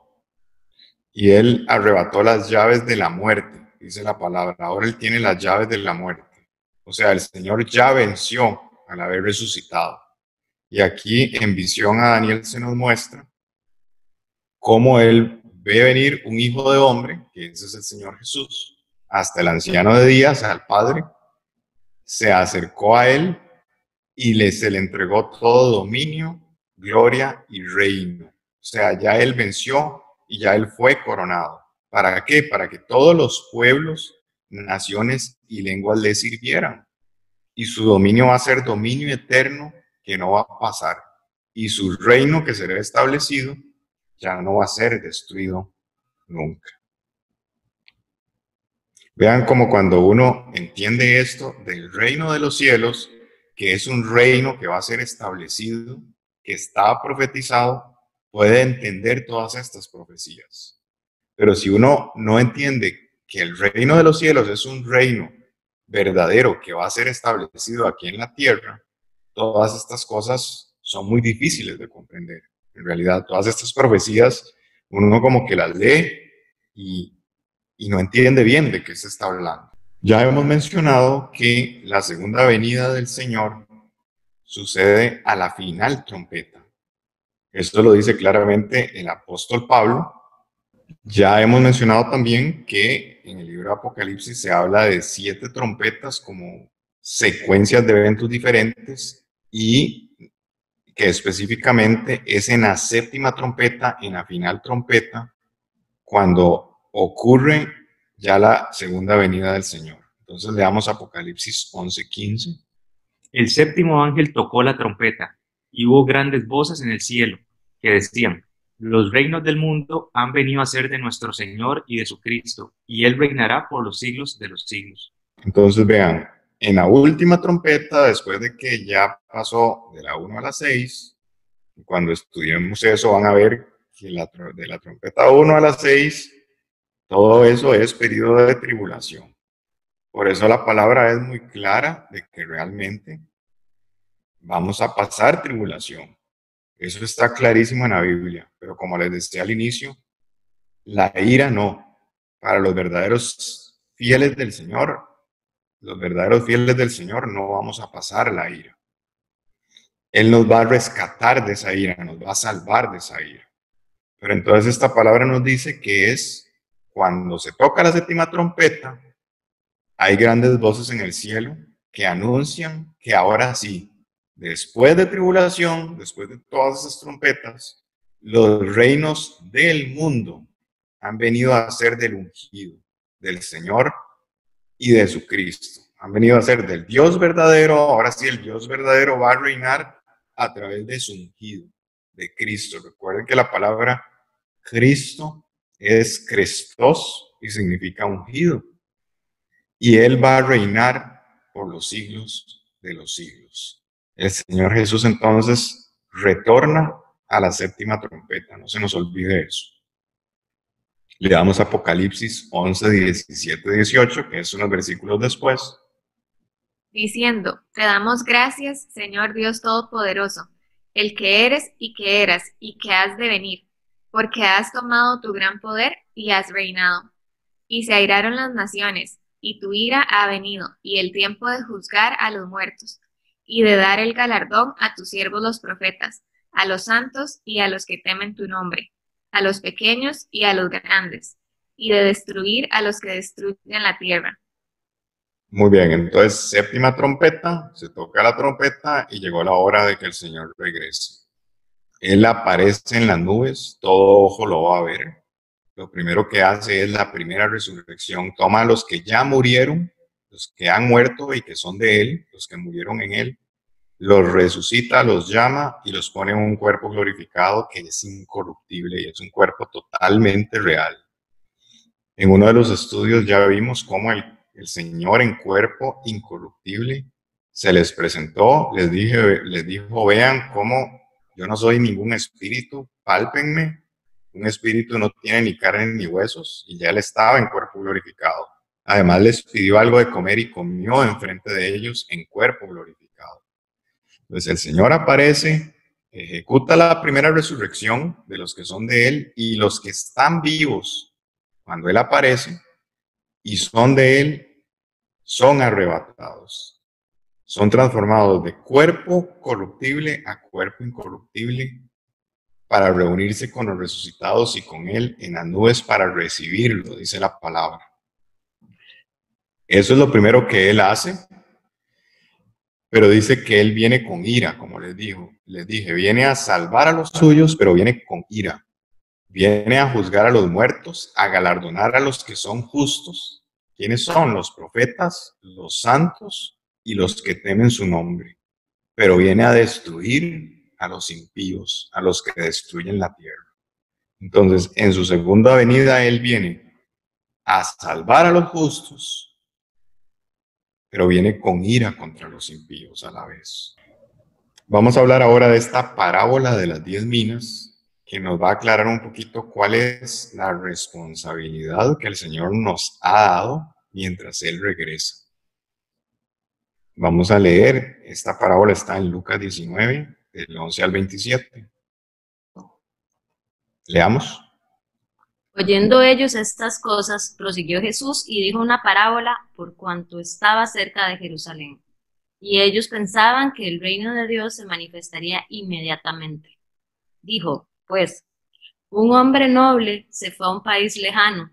Y Él arrebató las llaves de la muerte, dice la palabra. Ahora Él tiene las llaves de la muerte. O sea, el Señor ya venció al haber resucitado. Y aquí en visión a Daniel se nos muestra cómo Él ve venir un hijo de hombre, que ese es el Señor Jesús, hasta el anciano de días, al Padre, se acercó a Él y se le entregó todo dominio, gloria y reino. O sea, ya Él venció y ya Él fue coronado. ¿Para qué? Para que todos los pueblos, naciones y lenguas le sirvieran. Y su dominio va a ser dominio eterno que no va a pasar. Y su reino que será establecido ya no va a ser destruido nunca. Vean como cuando uno entiende esto del reino de los cielos, que es un reino que va a ser establecido, que está profetizado, puede entender todas estas profecías. Pero si uno no entiende que el reino de los cielos es un reino verdadero que va a ser establecido aquí en la tierra, todas estas cosas son muy difíciles de comprender. En realidad, todas estas profecías, uno como que las lee y no entiende bien de qué se está hablando. Ya hemos mencionado que la segunda venida del Señor sucede a la final trompeta. Esto lo dice claramente el apóstol Pablo. Ya hemos mencionado también que en el libro de Apocalipsis se habla de 7 trompetas como secuencias de eventos diferentes y que específicamente es en la séptima trompeta, en la final trompeta, cuando ocurre ya la segunda venida del Señor. Entonces leamos Apocalipsis 11:15. El séptimo ángel tocó la trompeta, y hubo grandes voces en el cielo, que decían: los reinos del mundo han venido a ser de nuestro Señor y de su Cristo, y Él reinará por los siglos de los siglos. Entonces vean, en la última trompeta, después de que ya pasó de la 1 a la 6, cuando estudiemos eso van a ver que de la trompeta 1 a la 6, todo eso es periodo de tribulación. Por eso la palabra es muy clara de que realmente vamos a pasar tribulación. Eso está clarísimo en la Biblia, pero como les decía al inicio, la ira no. Para los verdaderos fieles del Señor, los verdaderos fieles del Señor no vamos a pasar la ira. Él nos va a rescatar de esa ira, nos va a salvar de esa ira. Pero entonces esta palabra nos dice que es cuando se toca la séptima trompeta, hay grandes voces en el cielo que anuncian que ahora sí, después de tribulación, después de todas esas trompetas, los reinos del mundo han venido a ser del ungido, del Señor y de su Cristo. Han venido a ser del Dios verdadero. Ahora sí, el Dios verdadero va a reinar a través de su ungido, de Cristo. Recuerden que la palabra Cristo es Christos y significa ungido. Y Él va a reinar por los siglos de los siglos. El Señor Jesús entonces retorna a la séptima trompeta. No se nos olvide eso. Le damos Apocalipsis 11, 17, 18, que es unos versículos después. Diciendo: te damos gracias, Señor Dios Todopoderoso, el que eres y que eras y que has de venir, porque has tomado tu gran poder y has reinado. Y se airaron las naciones, y tu ira ha venido, y el tiempo de juzgar a los muertos, y de dar el galardón a tus siervos los profetas, a los santos y a los que temen tu nombre, a los pequeños y a los grandes, y de destruir a los que destruyen la tierra. Muy bien, entonces séptima trompeta, se toca la trompeta y llegó la hora de que el Señor regrese. Él aparece en las nubes, todo ojo lo va a ver. Lo primero que hace es la primera resurrección. Toma a los que ya murieron, los que han muerto y que son de Él, los que murieron en Él, los resucita, los llama y los pone en un cuerpo glorificado que es incorruptible y es un cuerpo totalmente real. En uno de los estudios ya vimos cómo el Señor en cuerpo incorruptible se les presentó, les dijo, vean cómo yo no soy ningún espíritu, pálpenme. Un espíritu no tiene ni carne ni huesos, y ya él estaba en cuerpo glorificado. Además les pidió algo de comer y comió enfrente de ellos en cuerpo glorificado. Entonces el Señor aparece, ejecuta la primera resurrección de los que son de él, y los que están vivos cuando él aparece y son de él, son arrebatados. Son transformados de cuerpo corruptible a cuerpo incorruptible para reunirse con los resucitados y con él en las nubes para recibirlo, dice la palabra. Eso es lo primero que él hace, pero dice que él viene con ira, como les dije, viene a salvar a los suyos, pero viene con ira. Viene a juzgar a los muertos, a galardonar a los que son justos. ¿Quiénes son? Los profetas, los santos y los que temen su nombre. Pero viene a destruir a los impíos, a los que destruyen la tierra. Entonces, en su segunda venida, Él viene a salvar a los justos, pero viene con ira contra los impíos a la vez. Vamos a hablar ahora de esta parábola de las 10 minas, que nos va a aclarar un poquito cuál es la responsabilidad que el Señor nos ha dado mientras Él regresa. Vamos a leer, esta parábola está en Lucas 19, del 11 al 27. Leamos. Oyendo ellos estas cosas, prosiguió Jesús y dijo una parábola por cuanto estaba cerca de Jerusalén. Y ellos pensaban que el reino de Dios se manifestaría inmediatamente. Dijo, pues, un hombre noble se fue a un país lejano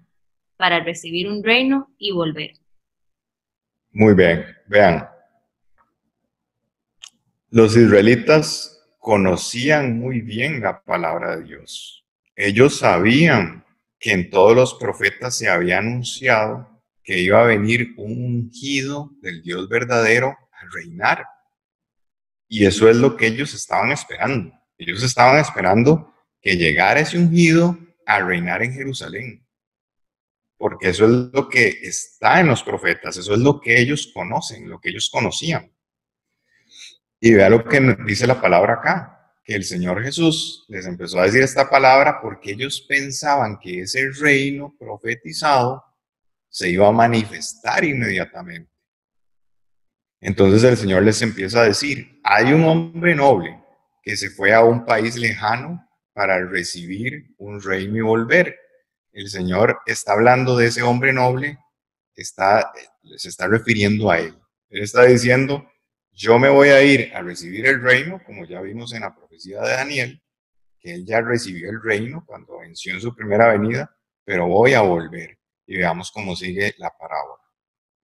para recibir un reino y volver. Muy bien, vean. Los israelitas conocían muy bien la palabra de Dios. Ellos sabían que en todos los profetas se había anunciado que iba a venir un ungido del Dios verdadero a reinar. Y eso es lo que ellos estaban esperando. Ellos estaban esperando que llegara ese ungido a reinar en Jerusalén. Porque eso es lo que está en los profetas, eso es lo que ellos conocen, lo que ellos conocían. Y vea lo que dice la palabra acá, que el Señor Jesús les empezó a decir esta palabra porque ellos pensaban que ese reino profetizado se iba a manifestar inmediatamente. Entonces el Señor les empieza a decir, hay un hombre noble que se fue a un país lejano para recibir un reino y volver. El Señor está hablando de ese hombre noble, se está refiriendo a él. Él está diciendo, yo me voy a ir a recibir el reino, como ya vimos en la profecía de Daniel, que él ya recibió el reino cuando venció en su primera venida, pero voy a volver. Y veamos cómo sigue la parábola.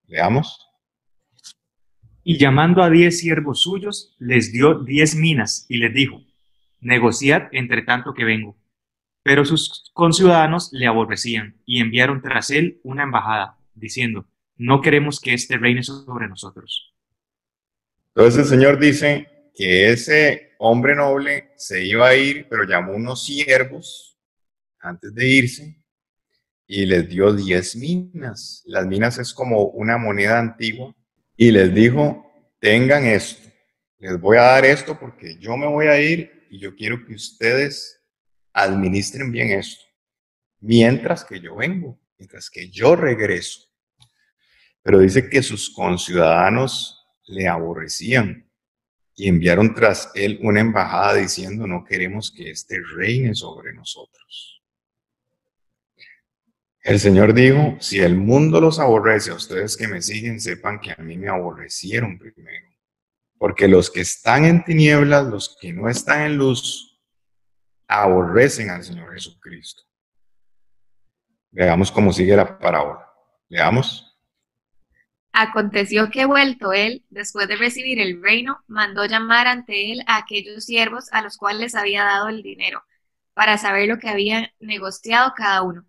Leamos. Y llamando a 10 siervos suyos, les dio 10 minas y les dijo, negociad entre tanto que vengo. Pero sus conciudadanos le aborrecían y enviaron tras él una embajada, diciendo, no queremos que este reine sobre nosotros. Entonces el Señor dice que ese hombre noble se iba a ir, pero llamó unos siervos antes de irse y les dio 10 minas. Las minas es como una moneda antigua y les dijo, tengan esto, les voy a dar esto porque yo me voy a ir y yo quiero que ustedes administren bien esto, mientras que yo vengo, mientras que yo regreso. Pero dice que sus conciudadanos le aborrecían y enviaron tras él una embajada diciendo, no queremos que este reine sobre nosotros. El Señor dijo, si el mundo los aborrece, a ustedes que me siguen, sepan que a mí me aborrecieron primero. Porque los que están en tinieblas, los que no están en luz, aborrecen al Señor Jesucristo. Veamos cómo sigue la parábola. Leamos. Aconteció que vuelto él, después de recibir el reino, mandó llamar ante él a aquellos siervos a los cuales había dado el dinero, para saber lo que había negociado cada uno.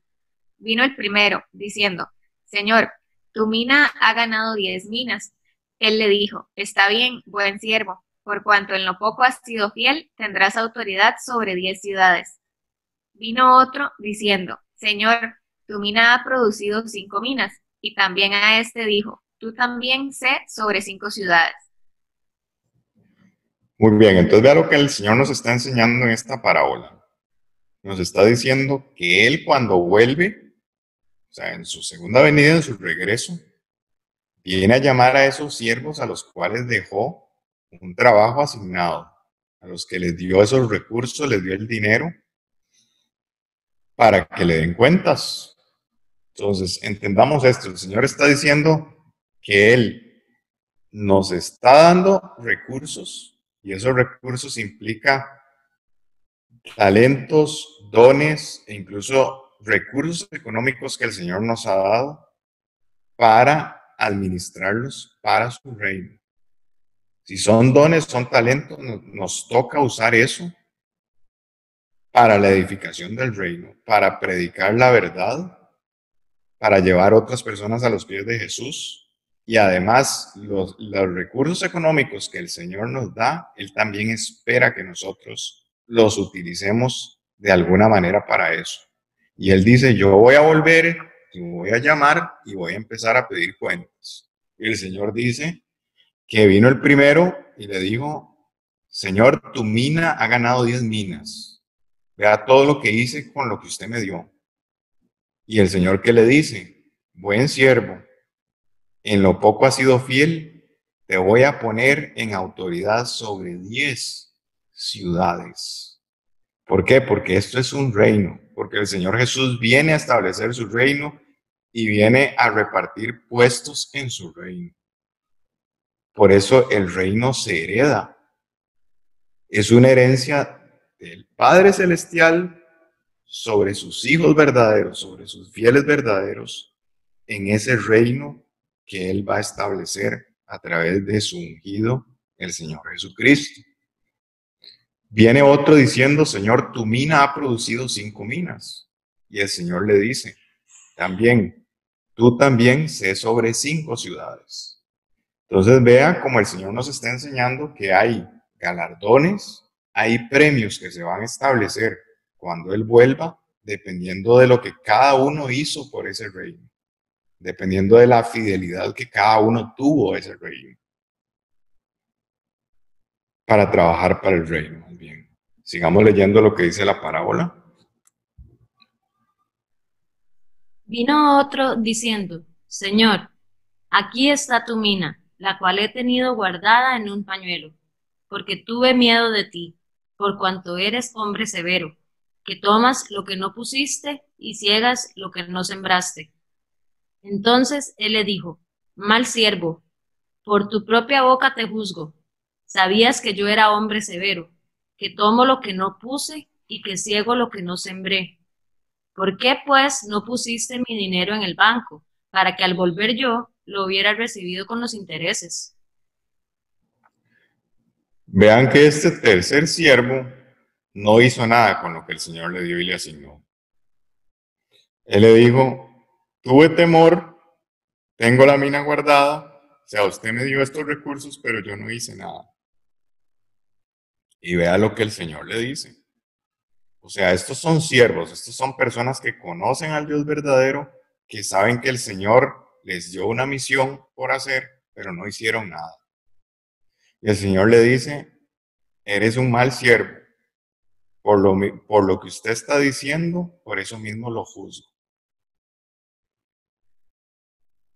Vino el primero, diciendo, Señor, tu mina ha ganado 10 minas. Él le dijo, está bien, buen siervo, por cuanto en lo poco has sido fiel, tendrás autoridad sobre 10 ciudades. Vino otro, diciendo, Señor, tu mina ha producido 5 minas. Y también a este dijo, tú también sé sobre 5 ciudades. Muy bien, entonces vea lo que el Señor nos está enseñando en esta parábola. Nos está diciendo que Él cuando vuelve, o sea, en su segunda venida, en su regreso, viene a llamar a esos siervos a los cuales dejó un trabajo asignado, a los que les dio esos recursos, les dio el dinero, para que le den cuentas. Entonces, entendamos esto, el Señor está diciendo que Él nos está dando recursos, y esos recursos implica talentos, dones e incluso recursos económicos que el Señor nos ha dado para administrarlos para su reino. Si son dones, son talentos, nos toca usar eso para la edificación del reino, para predicar la verdad, para llevar a otras personas a los pies de Jesús. Y además, los recursos económicos que el Señor nos da, Él también espera que nosotros los utilicemos de alguna manera para eso. Y Él dice, yo voy a volver y voy a llamar y voy a empezar a pedir cuentas. Y el Señor dice que vino el primero y le dijo, Señor, tu mina ha ganado 10 minas. Vea todo lo que hice con lo que usted me dio. Y el Señor, ¿qué le dice? Buen siervo, en lo poco has sido fiel, te voy a poner en autoridad sobre 10 ciudades. ¿Por qué? Porque esto es un reino, porque el Señor Jesús viene a establecer su reino y viene a repartir puestos en su reino. Por eso el reino se hereda. Es una herencia del Padre Celestial sobre sus hijos verdaderos, sobre sus fieles verdaderos, en ese reino que Él va a establecer a través de su ungido, el Señor Jesucristo. Viene otro diciendo, Señor, tu mina ha producido 5 minas. Y el Señor le dice, también, tú también sé sobre 5 ciudades. Entonces vea cómo el Señor nos está enseñando que hay galardones, hay premios que se van a establecer cuando Él vuelva, dependiendo de lo que cada uno hizo por ese reino, dependiendo de la fidelidad que cada uno tuvo a ese reino, para trabajar para el reino. Más bien, sigamos leyendo lo que dice la parábola. Vino otro diciendo, Señor, aquí está tu mina, la cual he tenido guardada en un pañuelo, porque tuve miedo de ti, por cuanto eres hombre severo, que tomas lo que no pusiste y ciegas lo que no sembraste. Entonces él le dijo, mal siervo, por tu propia boca te juzgo. Sabías que yo era hombre severo, que tomo lo que no puse y que ciego lo que no sembré. ¿Por qué, pues, no pusiste mi dinero en el banco, para que al volver yo lo hubiera recibido con los intereses? Vean que este tercer siervo no hizo nada con lo que el Señor le dio y le asignó. Él le dijo, tuve temor, tengo la mina guardada, o sea, usted me dio estos recursos, pero yo no hice nada. Y vea lo que el Señor le dice. O sea, estos son siervos, estos son personas que conocen al Dios verdadero, que saben que el Señor les dio una misión por hacer, pero no hicieron nada. Y el Señor le dice, eres un mal siervo. Por lo que usted está diciendo, por eso mismo lo juzgo.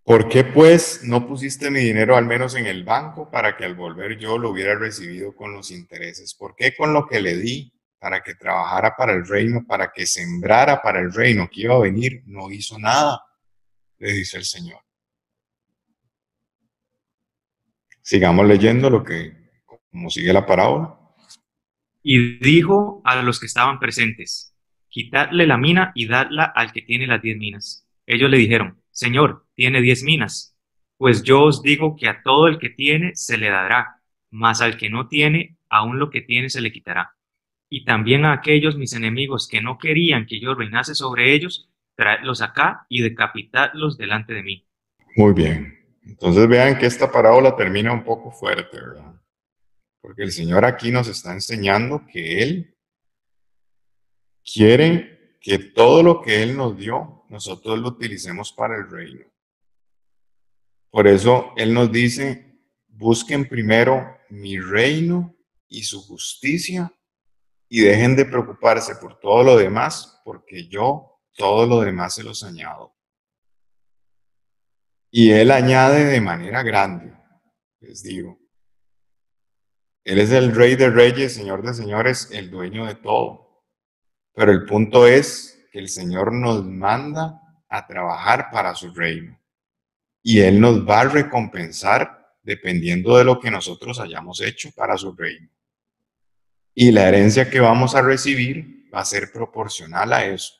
¿Por qué pues no pusiste mi dinero al menos en el banco para que al volver yo lo hubiera recibido con los intereses? ¿Por qué con lo que le di para que trabajara para el reino, para que sembrara para el reino que iba a venir, no hizo nada? Le dice el Señor. Sigamos leyendo como sigue la parábola. Y dijo a los que estaban presentes, quitadle la mina y dadla al que tiene las 10 minas. Ellos le dijeron, Señor, tiene 10 minas. Pues yo os digo que a todo el que tiene se le dará, mas al que no tiene, aún lo que tiene se le quitará. Y también a aquellos mis enemigos que no querían que yo reinase sobre ellos, traedlos acá y decapitadlos delante de mí. Muy bien. Entonces vean que esta parábola termina un poco fuerte, ¿verdad? Porque el Señor aquí nos está enseñando que Él quiere que todo lo que Él nos dio, nosotros lo utilicemos para el reino. Por eso Él nos dice, busquen primero mi reino y su justicia y dejen de preocuparse por todo lo demás, porque yo todo lo demás se los añado. Y Él añade de manera grande, les digo. Él es el Rey de Reyes, Señor de Señores, el dueño de todo. Pero el punto es que el Señor nos manda a trabajar para su reino. Y Él nos va a recompensar dependiendo de lo que nosotros hayamos hecho para su reino. Y la herencia que vamos a recibir va a ser proporcional a eso.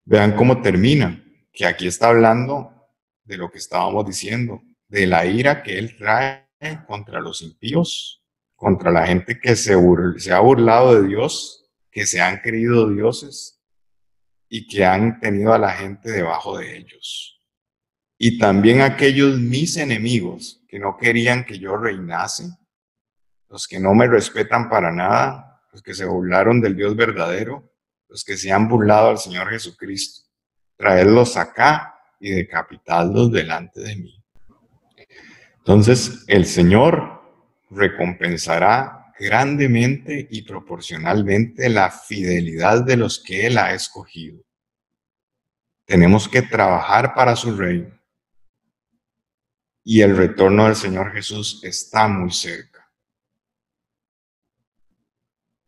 Vean cómo termina, que aquí está hablando de lo que estábamos diciendo, de la ira que Él trae contra los impíos, contra la gente que se ha burlado de Dios, que se han creído dioses y que han tenido a la gente debajo de ellos. Y también aquellos mis enemigos que no querían que yo reinase, los que no me respetan para nada, los que se burlaron del Dios verdadero, los que se han burlado al Señor Jesucristo, traerlos acá y decapitadlos delante de mí. Entonces el Señor recompensará grandemente y proporcionalmente la fidelidad de los que Él ha escogido. Tenemos que trabajar para su reino. Y el retorno del Señor Jesús está muy cerca.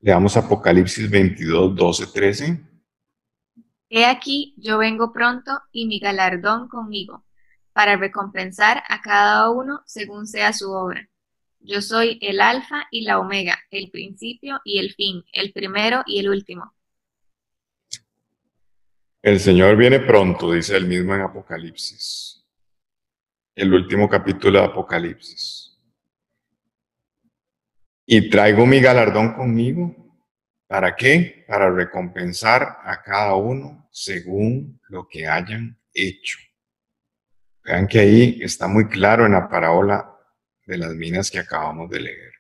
Leamos Apocalipsis 22, 12, 13. He aquí, yo vengo pronto y mi galardón conmigo, para recompensar a cada uno según sea su obra. Yo soy el Alfa y la Omega, el principio y el fin, el primero y el último. El Señor viene pronto, dice él mismo en Apocalipsis. El último capítulo de Apocalipsis. Y traigo mi galardón conmigo. ¿Para qué? Para recompensar a cada uno según lo que hayan hecho. Vean que ahí está muy claro en la parábola de las minas que acabamos de leer.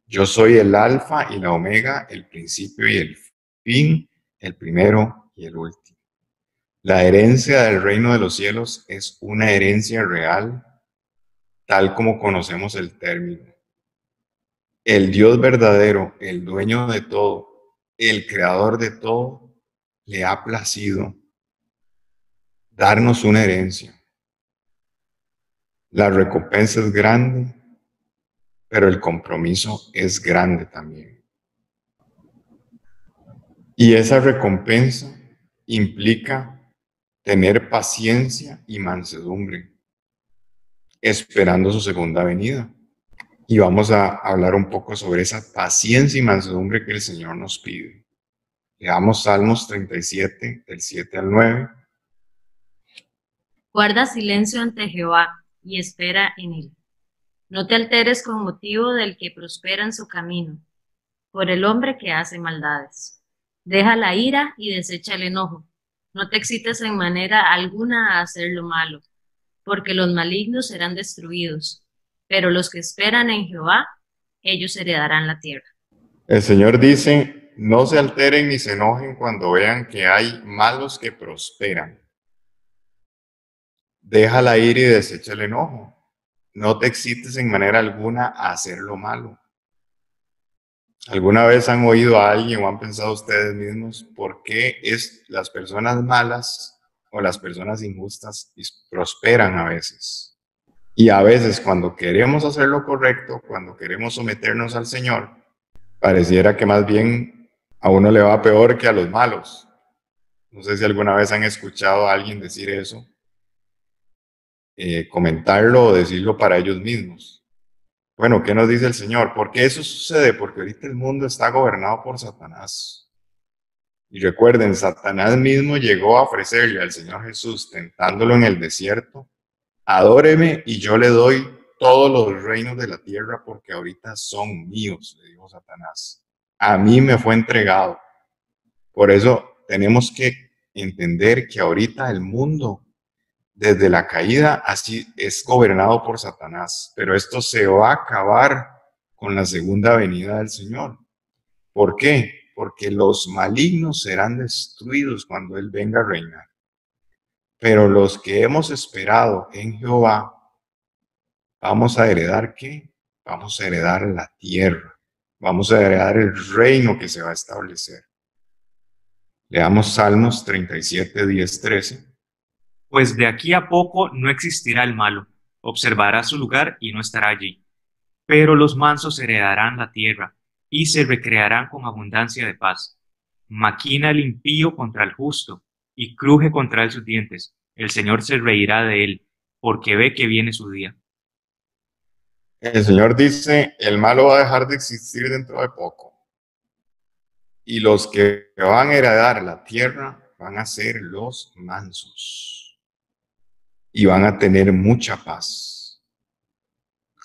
Yo soy el alfa y la omega, el principio y el fin, el primero y el último. La herencia del reino de los cielos es una herencia real, tal como conocemos el término. El Dios verdadero, el dueño de todo, el creador de todo, le ha placido darnos una herencia. La recompensa es grande, pero el compromiso es grande también. Y esa recompensa implica tener paciencia y mansedumbre, esperando su segunda venida. Y vamos a hablar un poco sobre esa paciencia y mansedumbre que el Señor nos pide. Leamos Salmos 37, del 7 al 9. Guarda silencio ante Jehová y espera en él. No te alteres con motivo del que prospera en su camino, por el hombre que hace maldades. Deja la ira y desecha el enojo. No te excites en manera alguna a hacer lo malo, porque los malignos serán destruidos, pero los que esperan en Jehová, ellos heredarán la tierra. El Señor dice, no se alteren ni se enojen cuando vean que hay malos que prosperan. Deja la ira y desecha el enojo. No te excites en manera alguna a hacer lo malo. ¿Alguna vez han oído a alguien o han pensado ustedes mismos por qué las personas malas o las personas injustas prosperan a veces? Y a veces cuando queremos hacer lo correcto, cuando queremos someternos al Señor, pareciera que más bien a uno le va peor que a los malos. No sé si alguna vez han escuchado a alguien decir eso, comentarlo o decirlo para ellos mismos. Bueno, ¿qué nos dice el Señor? ¿Por qué eso sucede? Porque ahorita el mundo está gobernado por Satanás. Y recuerden, Satanás mismo llegó a ofrecerle al Señor Jesús, tentándolo en el desierto, adóreme y yo le doy todos los reinos de la tierra porque ahorita son míos, le dijo Satanás. A mí me fue entregado. Por eso tenemos que entender que ahorita el mundo, desde la caída, así es gobernado por Satanás. Pero esto se va a acabar con la segunda venida del Señor. ¿Por qué? Porque los malignos serán destruidos cuando Él venga a reinar. Pero los que hemos esperado en Jehová, vamos a heredar ¿qué? Vamos a heredar la tierra. Vamos a heredar el reino que se va a establecer. Leamos Salmos 37, 10, 13. Pues de aquí a poco no existirá el malo, observará su lugar y no estará allí. Pero los mansos heredarán la tierra y se recrearán con abundancia de paz. Maquina el impío contra el justo y cruje contra él sus dientes. El Señor se reirá de él, porque ve que viene su día. El Señor dice, el malo va a dejar de existir dentro de poco. Y los que van a heredar la tierra van a ser los mansos. Y van a tener mucha paz.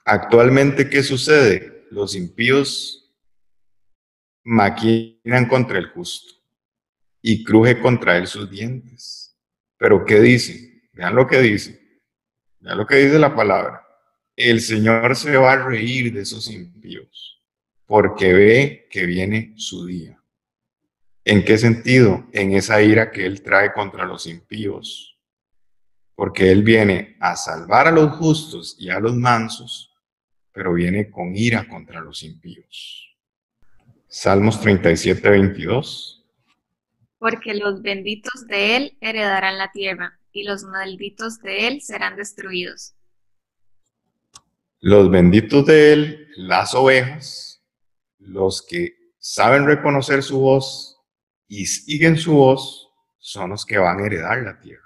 Actualmente, ¿qué sucede? Los impíos maquinan contra el justo y cruje contra él sus dientes. Pero ¿qué dice? Vean lo que dice. Vean lo que dice la palabra. El Señor se va a reír de esos impíos porque ve que viene su día. ¿En qué sentido? En esa ira que Él trae contra los impíos. Porque Él viene a salvar a los justos y a los mansos, pero viene con ira contra los impíos. Salmos 37, 22. Porque los benditos de él heredarán la tierra, y los malditos de él serán destruidos. Los benditos de Él, las ovejas, los que saben reconocer su voz y siguen su voz, son los que van a heredar la tierra.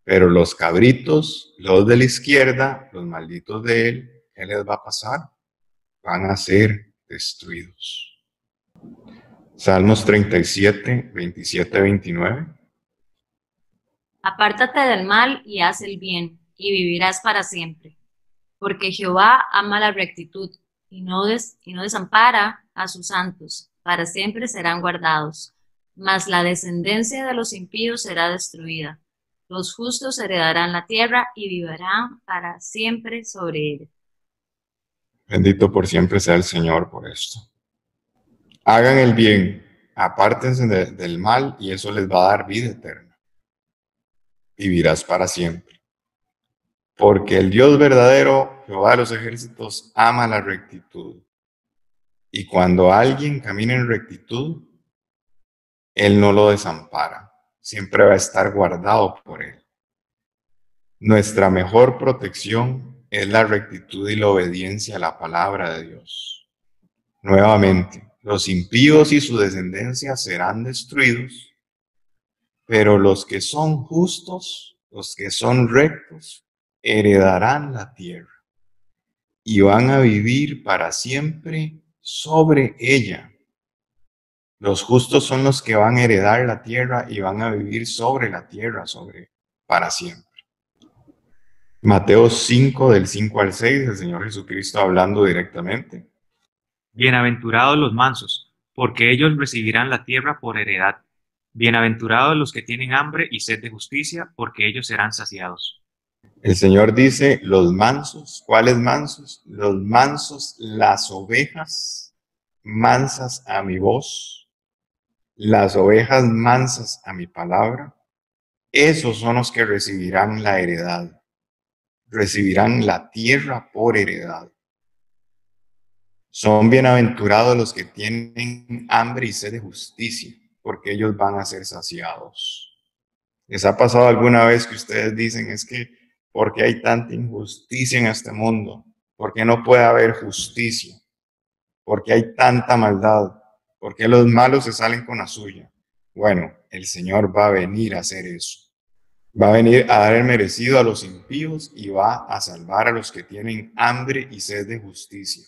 Pero los cabritos, los de la izquierda, los malditos de Él, ¿qué les va a pasar? Van a ser destruidos. Salmos 37, 27, 29. Apártate del mal y haz el bien, y vivirás para siempre. Porque Jehová ama la rectitud y no desampara a sus santos. para siempre serán guardados, mas la descendencia de los impíos será destruida. Los justos heredarán la tierra y vivirán para siempre sobre ella. Bendito por siempre sea el Señor por esto. Hagan el bien, apártense del mal y eso les va a dar vida eterna. Vivirás para siempre. Porque el Dios verdadero, Jehová de los ejércitos, ama la rectitud. Y cuando alguien camina en rectitud, Él no lo desampara. Siempre va a estar guardado por Él. Nuestra mejor protección es la rectitud y la obediencia a la palabra de Dios. Nuevamente, los impíos y su descendencia serán destruidos, pero los que son justos, los que son rectos, heredarán la tierra y van a vivir para siempre sobre ella. Los justos son los que van a heredar la tierra y van a vivir sobre la tierra, para siempre. Mateo 5, del 5 al 6, el Señor Jesucristo hablando directamente. Bienaventurados los mansos, porque ellos recibirán la tierra por heredad. Bienaventurados los que tienen hambre y sed de justicia, porque ellos serán saciados. El Señor dice, los mansos, ¿cuáles mansos? Los mansos, las ovejas mansas a mi voz, las ovejas mansas a mi palabra, esos son los que recibirán la heredad, recibirán la tierra por heredad. Son bienaventurados los que tienen hambre y sed de justicia, porque ellos van a ser saciados. ¿Les ha pasado alguna vez que ustedes dicen, es que, ¿por qué hay tanta injusticia en este mundo? ¿Por qué no puede haber justicia? ¿Por qué hay tanta maldad? ¿Por qué los malos se salen con la suya? Bueno, el Señor va a venir a hacer eso. Va a venir a dar el merecido a los impíos y va a salvar a los que tienen hambre y sed de justicia.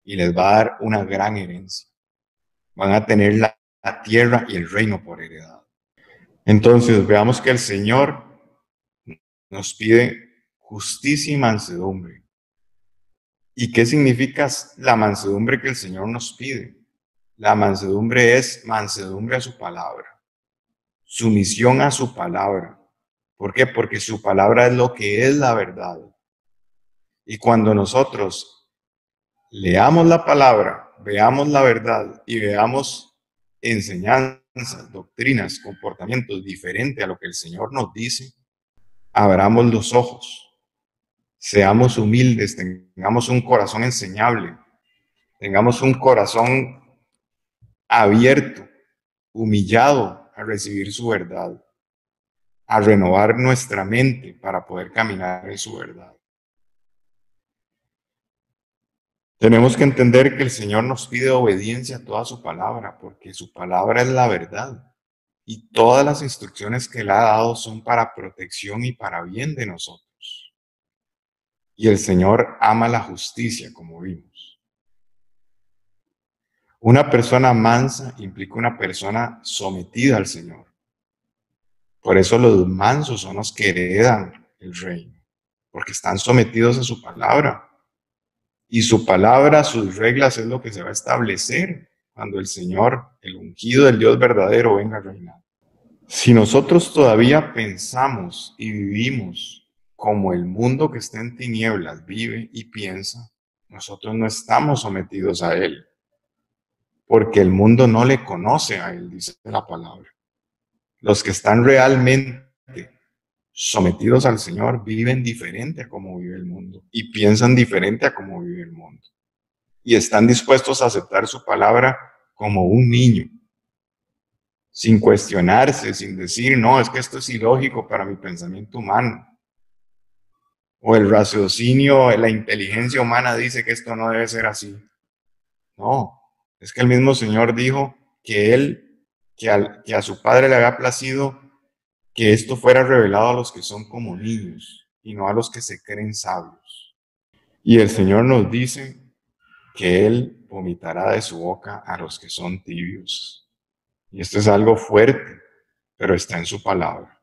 Y les va a dar una gran herencia. Van a tener la tierra y el reino por heredad. Entonces, veamos que el Señor nos pide justicia y mansedumbre. ¿Y qué significa la mansedumbre que el Señor nos pide? La mansedumbre es mansedumbre a su palabra, sumisión a su palabra. ¿Por qué? Porque su palabra es lo que es la verdad. Y cuando nosotros leamos la palabra, veamos la verdad y veamos enseñanzas, doctrinas, comportamientos diferentes a lo que el Señor nos dice, abramos los ojos. Seamos humildes, tengamos un corazón enseñable, tengamos un corazón abierto, humillado a recibir su verdad, a renovar nuestra mente para poder caminar en su verdad. Tenemos que entender que el Señor nos pide obediencia a toda su palabra, porque su palabra es la verdad. Y todas las instrucciones que Él ha dado son para protección y para bien de nosotros. Y el Señor ama la justicia, como vimos. Una persona mansa implica una persona sometida al Señor. Por eso los mansos son los que heredan el reino, porque están sometidos a su palabra. Y su palabra, sus reglas es lo que se va a establecer cuando el Señor, el ungido del Dios verdadero, venga a reinar. Si nosotros todavía pensamos y vivimos como el mundo que está en tinieblas vive y piensa, nosotros no estamos sometidos a Él, porque el mundo no le conoce a Él, dice la palabra. Los que están realmente sometidos al Señor viven diferente a cómo vive el mundo y piensan diferente a cómo vive el mundo. Y están dispuestos a aceptar su palabra como un niño, sin cuestionarse, sin decir, no, es que esto es ilógico para mi pensamiento humano. O el raciocinio, la inteligencia humana dice que esto no debe ser así. No, es que el mismo Señor dijo que a su Padre le había placido que esto fuera revelado a los que son como niños y no a los que se creen sabios. Y el Señor nos dice que Él vomitará de su boca a los que son tibios. Y esto es algo fuerte, pero está en su palabra.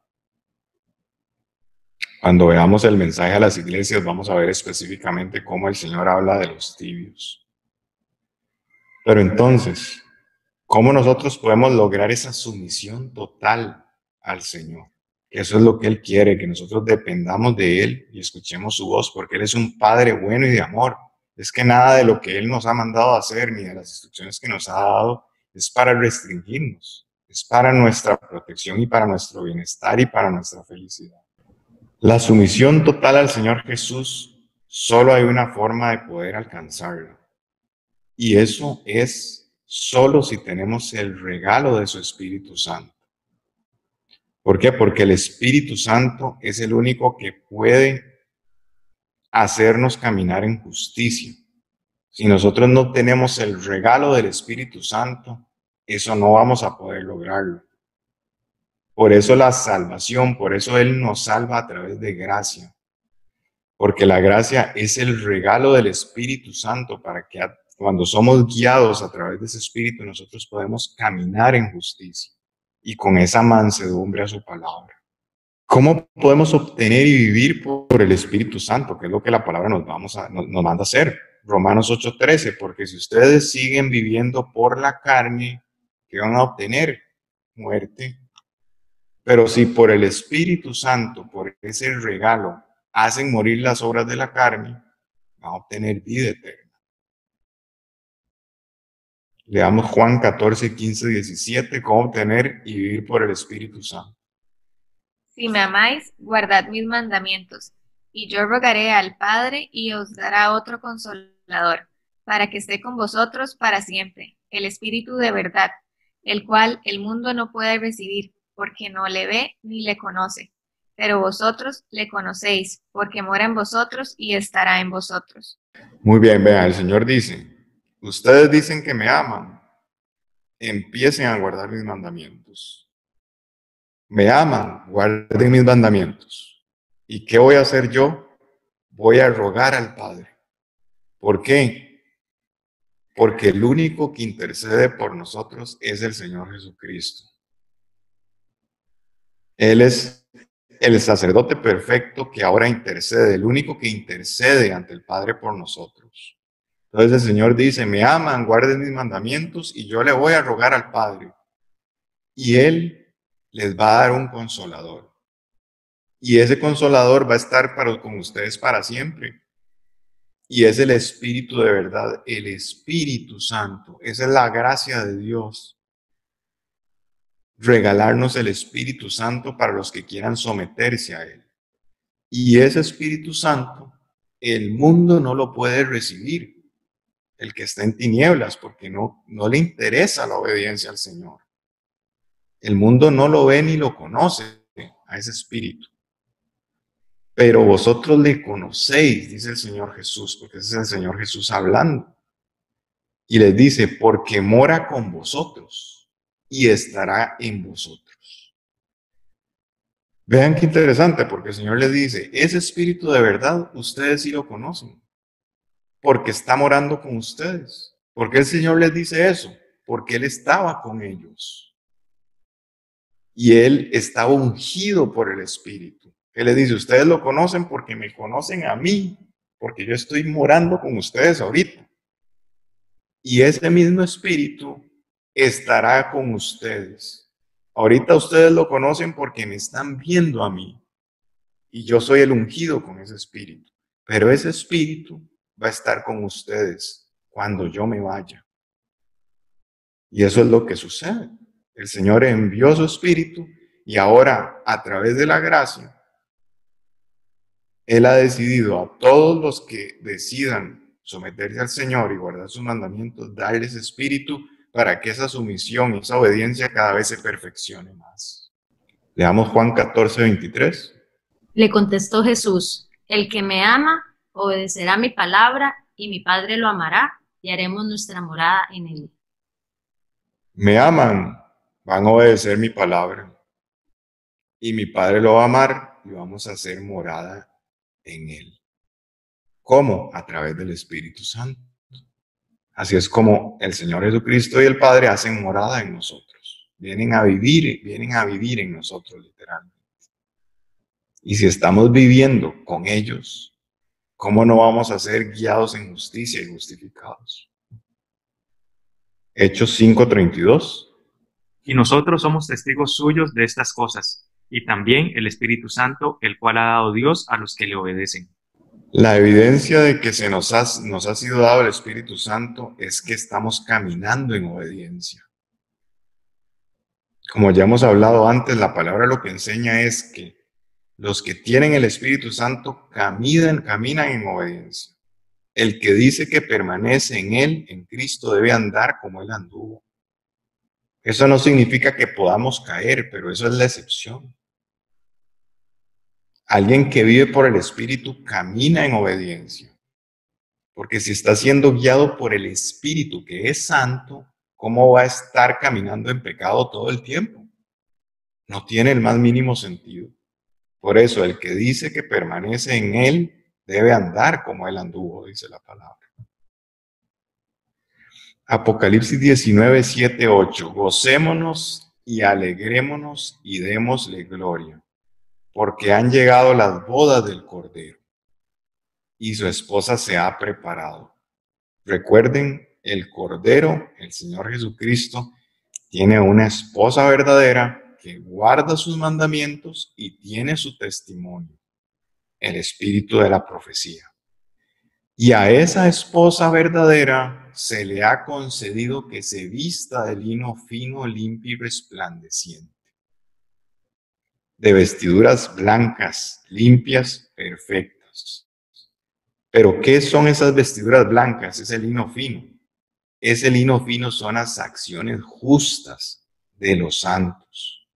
Cuando veamos el mensaje a las iglesias, vamos a ver específicamente cómo el Señor habla de los tibios. Pero entonces, ¿Cómo nosotros podemos lograr esa sumisión total al Señor? Eso es lo que Él quiere, que nosotros dependamos de Él y escuchemos su voz, porque Él es un Padre bueno y de amor. Es que nada de lo que Él nos ha mandado a hacer, ni de las instrucciones que nos ha dado, es para restringirnos. Es para nuestra protección y para nuestro bienestar y para nuestra felicidad. La sumisión total al Señor Jesús, solo hay una forma de poder alcanzarla. Y eso es solo si tenemos el regalo de su Espíritu Santo. ¿Por qué? Porque el Espíritu Santo es el único que puede hacernos caminar en justicia. Si nosotros no tenemos el regalo del Espíritu Santo, eso no vamos a poder lograrlo. Por eso la salvación, por eso Él nos salva a través de gracia. Porque la gracia es el regalo del Espíritu Santo para que cuando somos guiados a través de ese Espíritu, nosotros podemos caminar en justicia y con esa mansedumbre a su palabra. ¿Cómo podemos obtener y vivir por el Espíritu Santo? Que es lo que la palabra nos manda a hacer. Romanos 8:13, porque si ustedes siguen viviendo por la carne, ¿qué van a obtener? Muerte. Pero si por el Espíritu Santo, por ese regalo, hacen morir las obras de la carne, van a obtener vida eterna. Leamos Juan 14:15-17, cómo obtener y vivir por el Espíritu Santo. Si me amáis, guardad mis mandamientos, y yo rogaré al Padre y os dará otro consolador, para que esté con vosotros para siempre, el Espíritu de verdad, el cual el mundo no puede recibir, porque no le ve ni le conoce. Pero vosotros le conocéis, porque mora en vosotros y estará en vosotros. Muy bien, vean, el Señor dice, ustedes dicen que me aman, empiecen a guardar mis mandamientos. Me aman, guarden mis mandamientos. ¿Y qué voy a hacer yo? Voy a rogar al Padre. ¿Por qué? Porque el único que intercede por nosotros es el Señor Jesucristo. Él es el sacerdote perfecto que ahora intercede, el único que intercede ante el Padre por nosotros. Entonces el Señor dice, me aman, guarden mis mandamientos y yo le voy a rogar al Padre. Y Él les va a dar un consolador. Y ese consolador va a estar con ustedes para siempre. Y es el Espíritu de verdad, el Espíritu Santo. Esa es la gracia de Dios. Regalarnos el Espíritu Santo para los que quieran someterse a Él. Y ese Espíritu Santo, el mundo no lo puede recibir. El que está en tinieblas, porque no le interesa la obediencia al Señor. El mundo no lo ve ni lo conoce a ese Espíritu. Pero vosotros le conocéis, dice el Señor Jesús, porque ese es el Señor Jesús hablando. Y les dice, porque mora con vosotros y estará en vosotros. Vean qué interesante, porque el Señor les dice, ese Espíritu de verdad, ustedes sí lo conocen, porque está morando con ustedes. ¿Por qué el Señor les dice eso? Porque Él estaba con ellos. Y Él estaba ungido por el Espíritu. Él les dice, ustedes lo conocen porque me conocen a mí, porque yo estoy morando con ustedes ahorita. Y ese mismo Espíritu estará con ustedes. Ahorita ustedes lo conocen porque me están viendo a mí. Y yo soy el ungido con ese Espíritu. Pero ese Espíritu va a estar con ustedes cuando yo me vaya. Y eso es lo que sucede. El Señor envió su Espíritu y ahora, a través de la gracia, Él ha decidido a todos los que decidan someterse al Señor y guardar sus mandamientos, darles Espíritu para que esa sumisión y esa obediencia cada vez se perfeccione más. Leamos Juan 14:23. Le contestó Jesús, el que me ama obedecerá mi palabra y mi Padre lo amará y haremos nuestra morada en él. Me aman, van a obedecer mi palabra y mi Padre lo va a amar y vamos a hacer morada en él. ¿Cómo? A través del Espíritu Santo. Así es como el Señor Jesucristo y el Padre hacen morada en nosotros. Vienen a vivir en nosotros literalmente. Y si estamos viviendo con ellos, ¿cómo no vamos a ser guiados en justicia y justificados? Hechos 5:32. Y nosotros somos testigos suyos de estas cosas, y también el Espíritu Santo, el cual ha dado Dios a los que le obedecen. La evidencia de que nos ha sido dado el Espíritu Santo es que estamos caminando en obediencia. Como ya hemos hablado antes, la palabra lo que enseña es que los que tienen el Espíritu Santo caminan en obediencia. El que dice que permanece en Él, en Cristo, debe andar como Él anduvo. Eso no significa que podamos caer, pero eso es la excepción. Alguien que vive por el Espíritu camina en obediencia. Porque si está siendo guiado por el Espíritu, que es santo, ¿cómo va a estar caminando en pecado todo el tiempo? No tiene el más mínimo sentido. Por eso, el que dice que permanece en Él debe andar como Él anduvo, dice la palabra. Apocalipsis 19, 7, 8. Gocémonos y alegrémonos y démosle gloria, porque han llegado las bodas del Cordero y su esposa se ha preparado. Recuerden, el Cordero, el Señor Jesucristo, tiene una esposa verdadera que guarda sus mandamientos y tiene su testimonio, el espíritu de la profecía. Y a esa esposa verdadera se le ha concedido que se vista de lino fino, limpio y resplandeciente, de vestiduras blancas, limpias, perfectas. Pero ¿qué son esas vestiduras blancas? Es el lino fino. Ese lino fino son las acciones justas de los santos.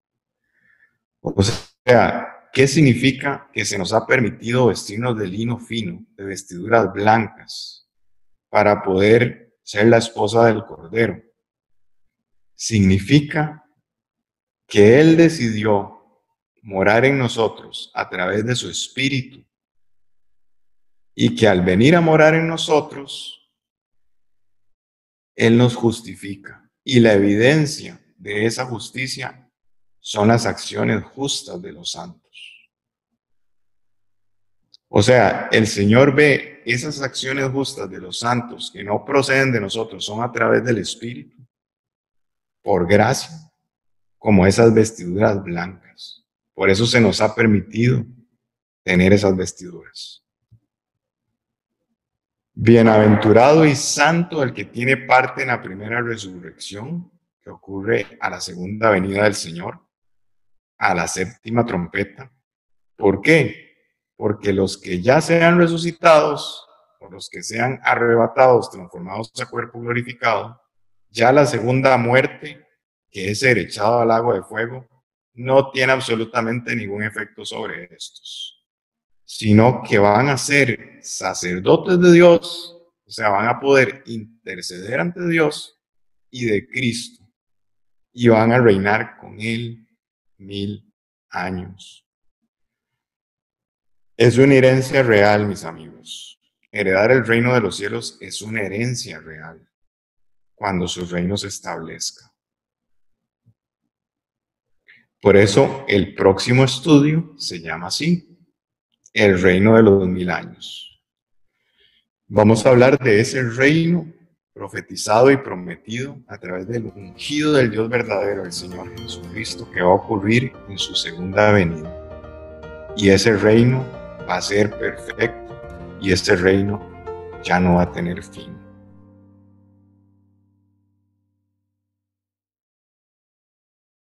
O sea, ¿qué significa que se nos ha permitido vestirnos de lino fino, de vestiduras blancas, para poder ser la esposa del Cordero? Significa que Él decidió morar en nosotros a través de su Espíritu y que al venir a morar en nosotros, Él nos justifica. Y la evidencia de esa justicia son las acciones justas de los santos. O sea, el Señor ve esas acciones justas de los santos que no proceden de nosotros, son a través del Espíritu, por gracia, como esas vestiduras blancas. Por eso se nos ha permitido tener esas vestiduras. Bienaventurado y santo el que tiene parte en la primera resurrección, que ocurre a la segunda venida del Señor, a la séptima trompeta. ¿Por qué? Porque los que ya sean resucitados, o los que sean arrebatados, transformados a cuerpo glorificado, ya la segunda muerte, que es ser echado al lago de fuego, no tiene absolutamente ningún efecto sobre estos, sino que van a ser sacerdotes de Dios, o sea, van a poder interceder ante Dios y de Cristo, y van a reinar con Él 1000 años. Es una herencia real, mis amigos. Heredar el reino de los cielos es una herencia real cuando su reino se establezca. Por eso el próximo estudio se llama así, el reino de los 1000 años. Vamos a hablar de ese reino profetizado y prometido a través del ungido del Dios verdadero, el Señor Jesucristo, que va a ocurrir en su segunda venida. Y ese reino va a ser perfecto y este reino ya no va a tener fin.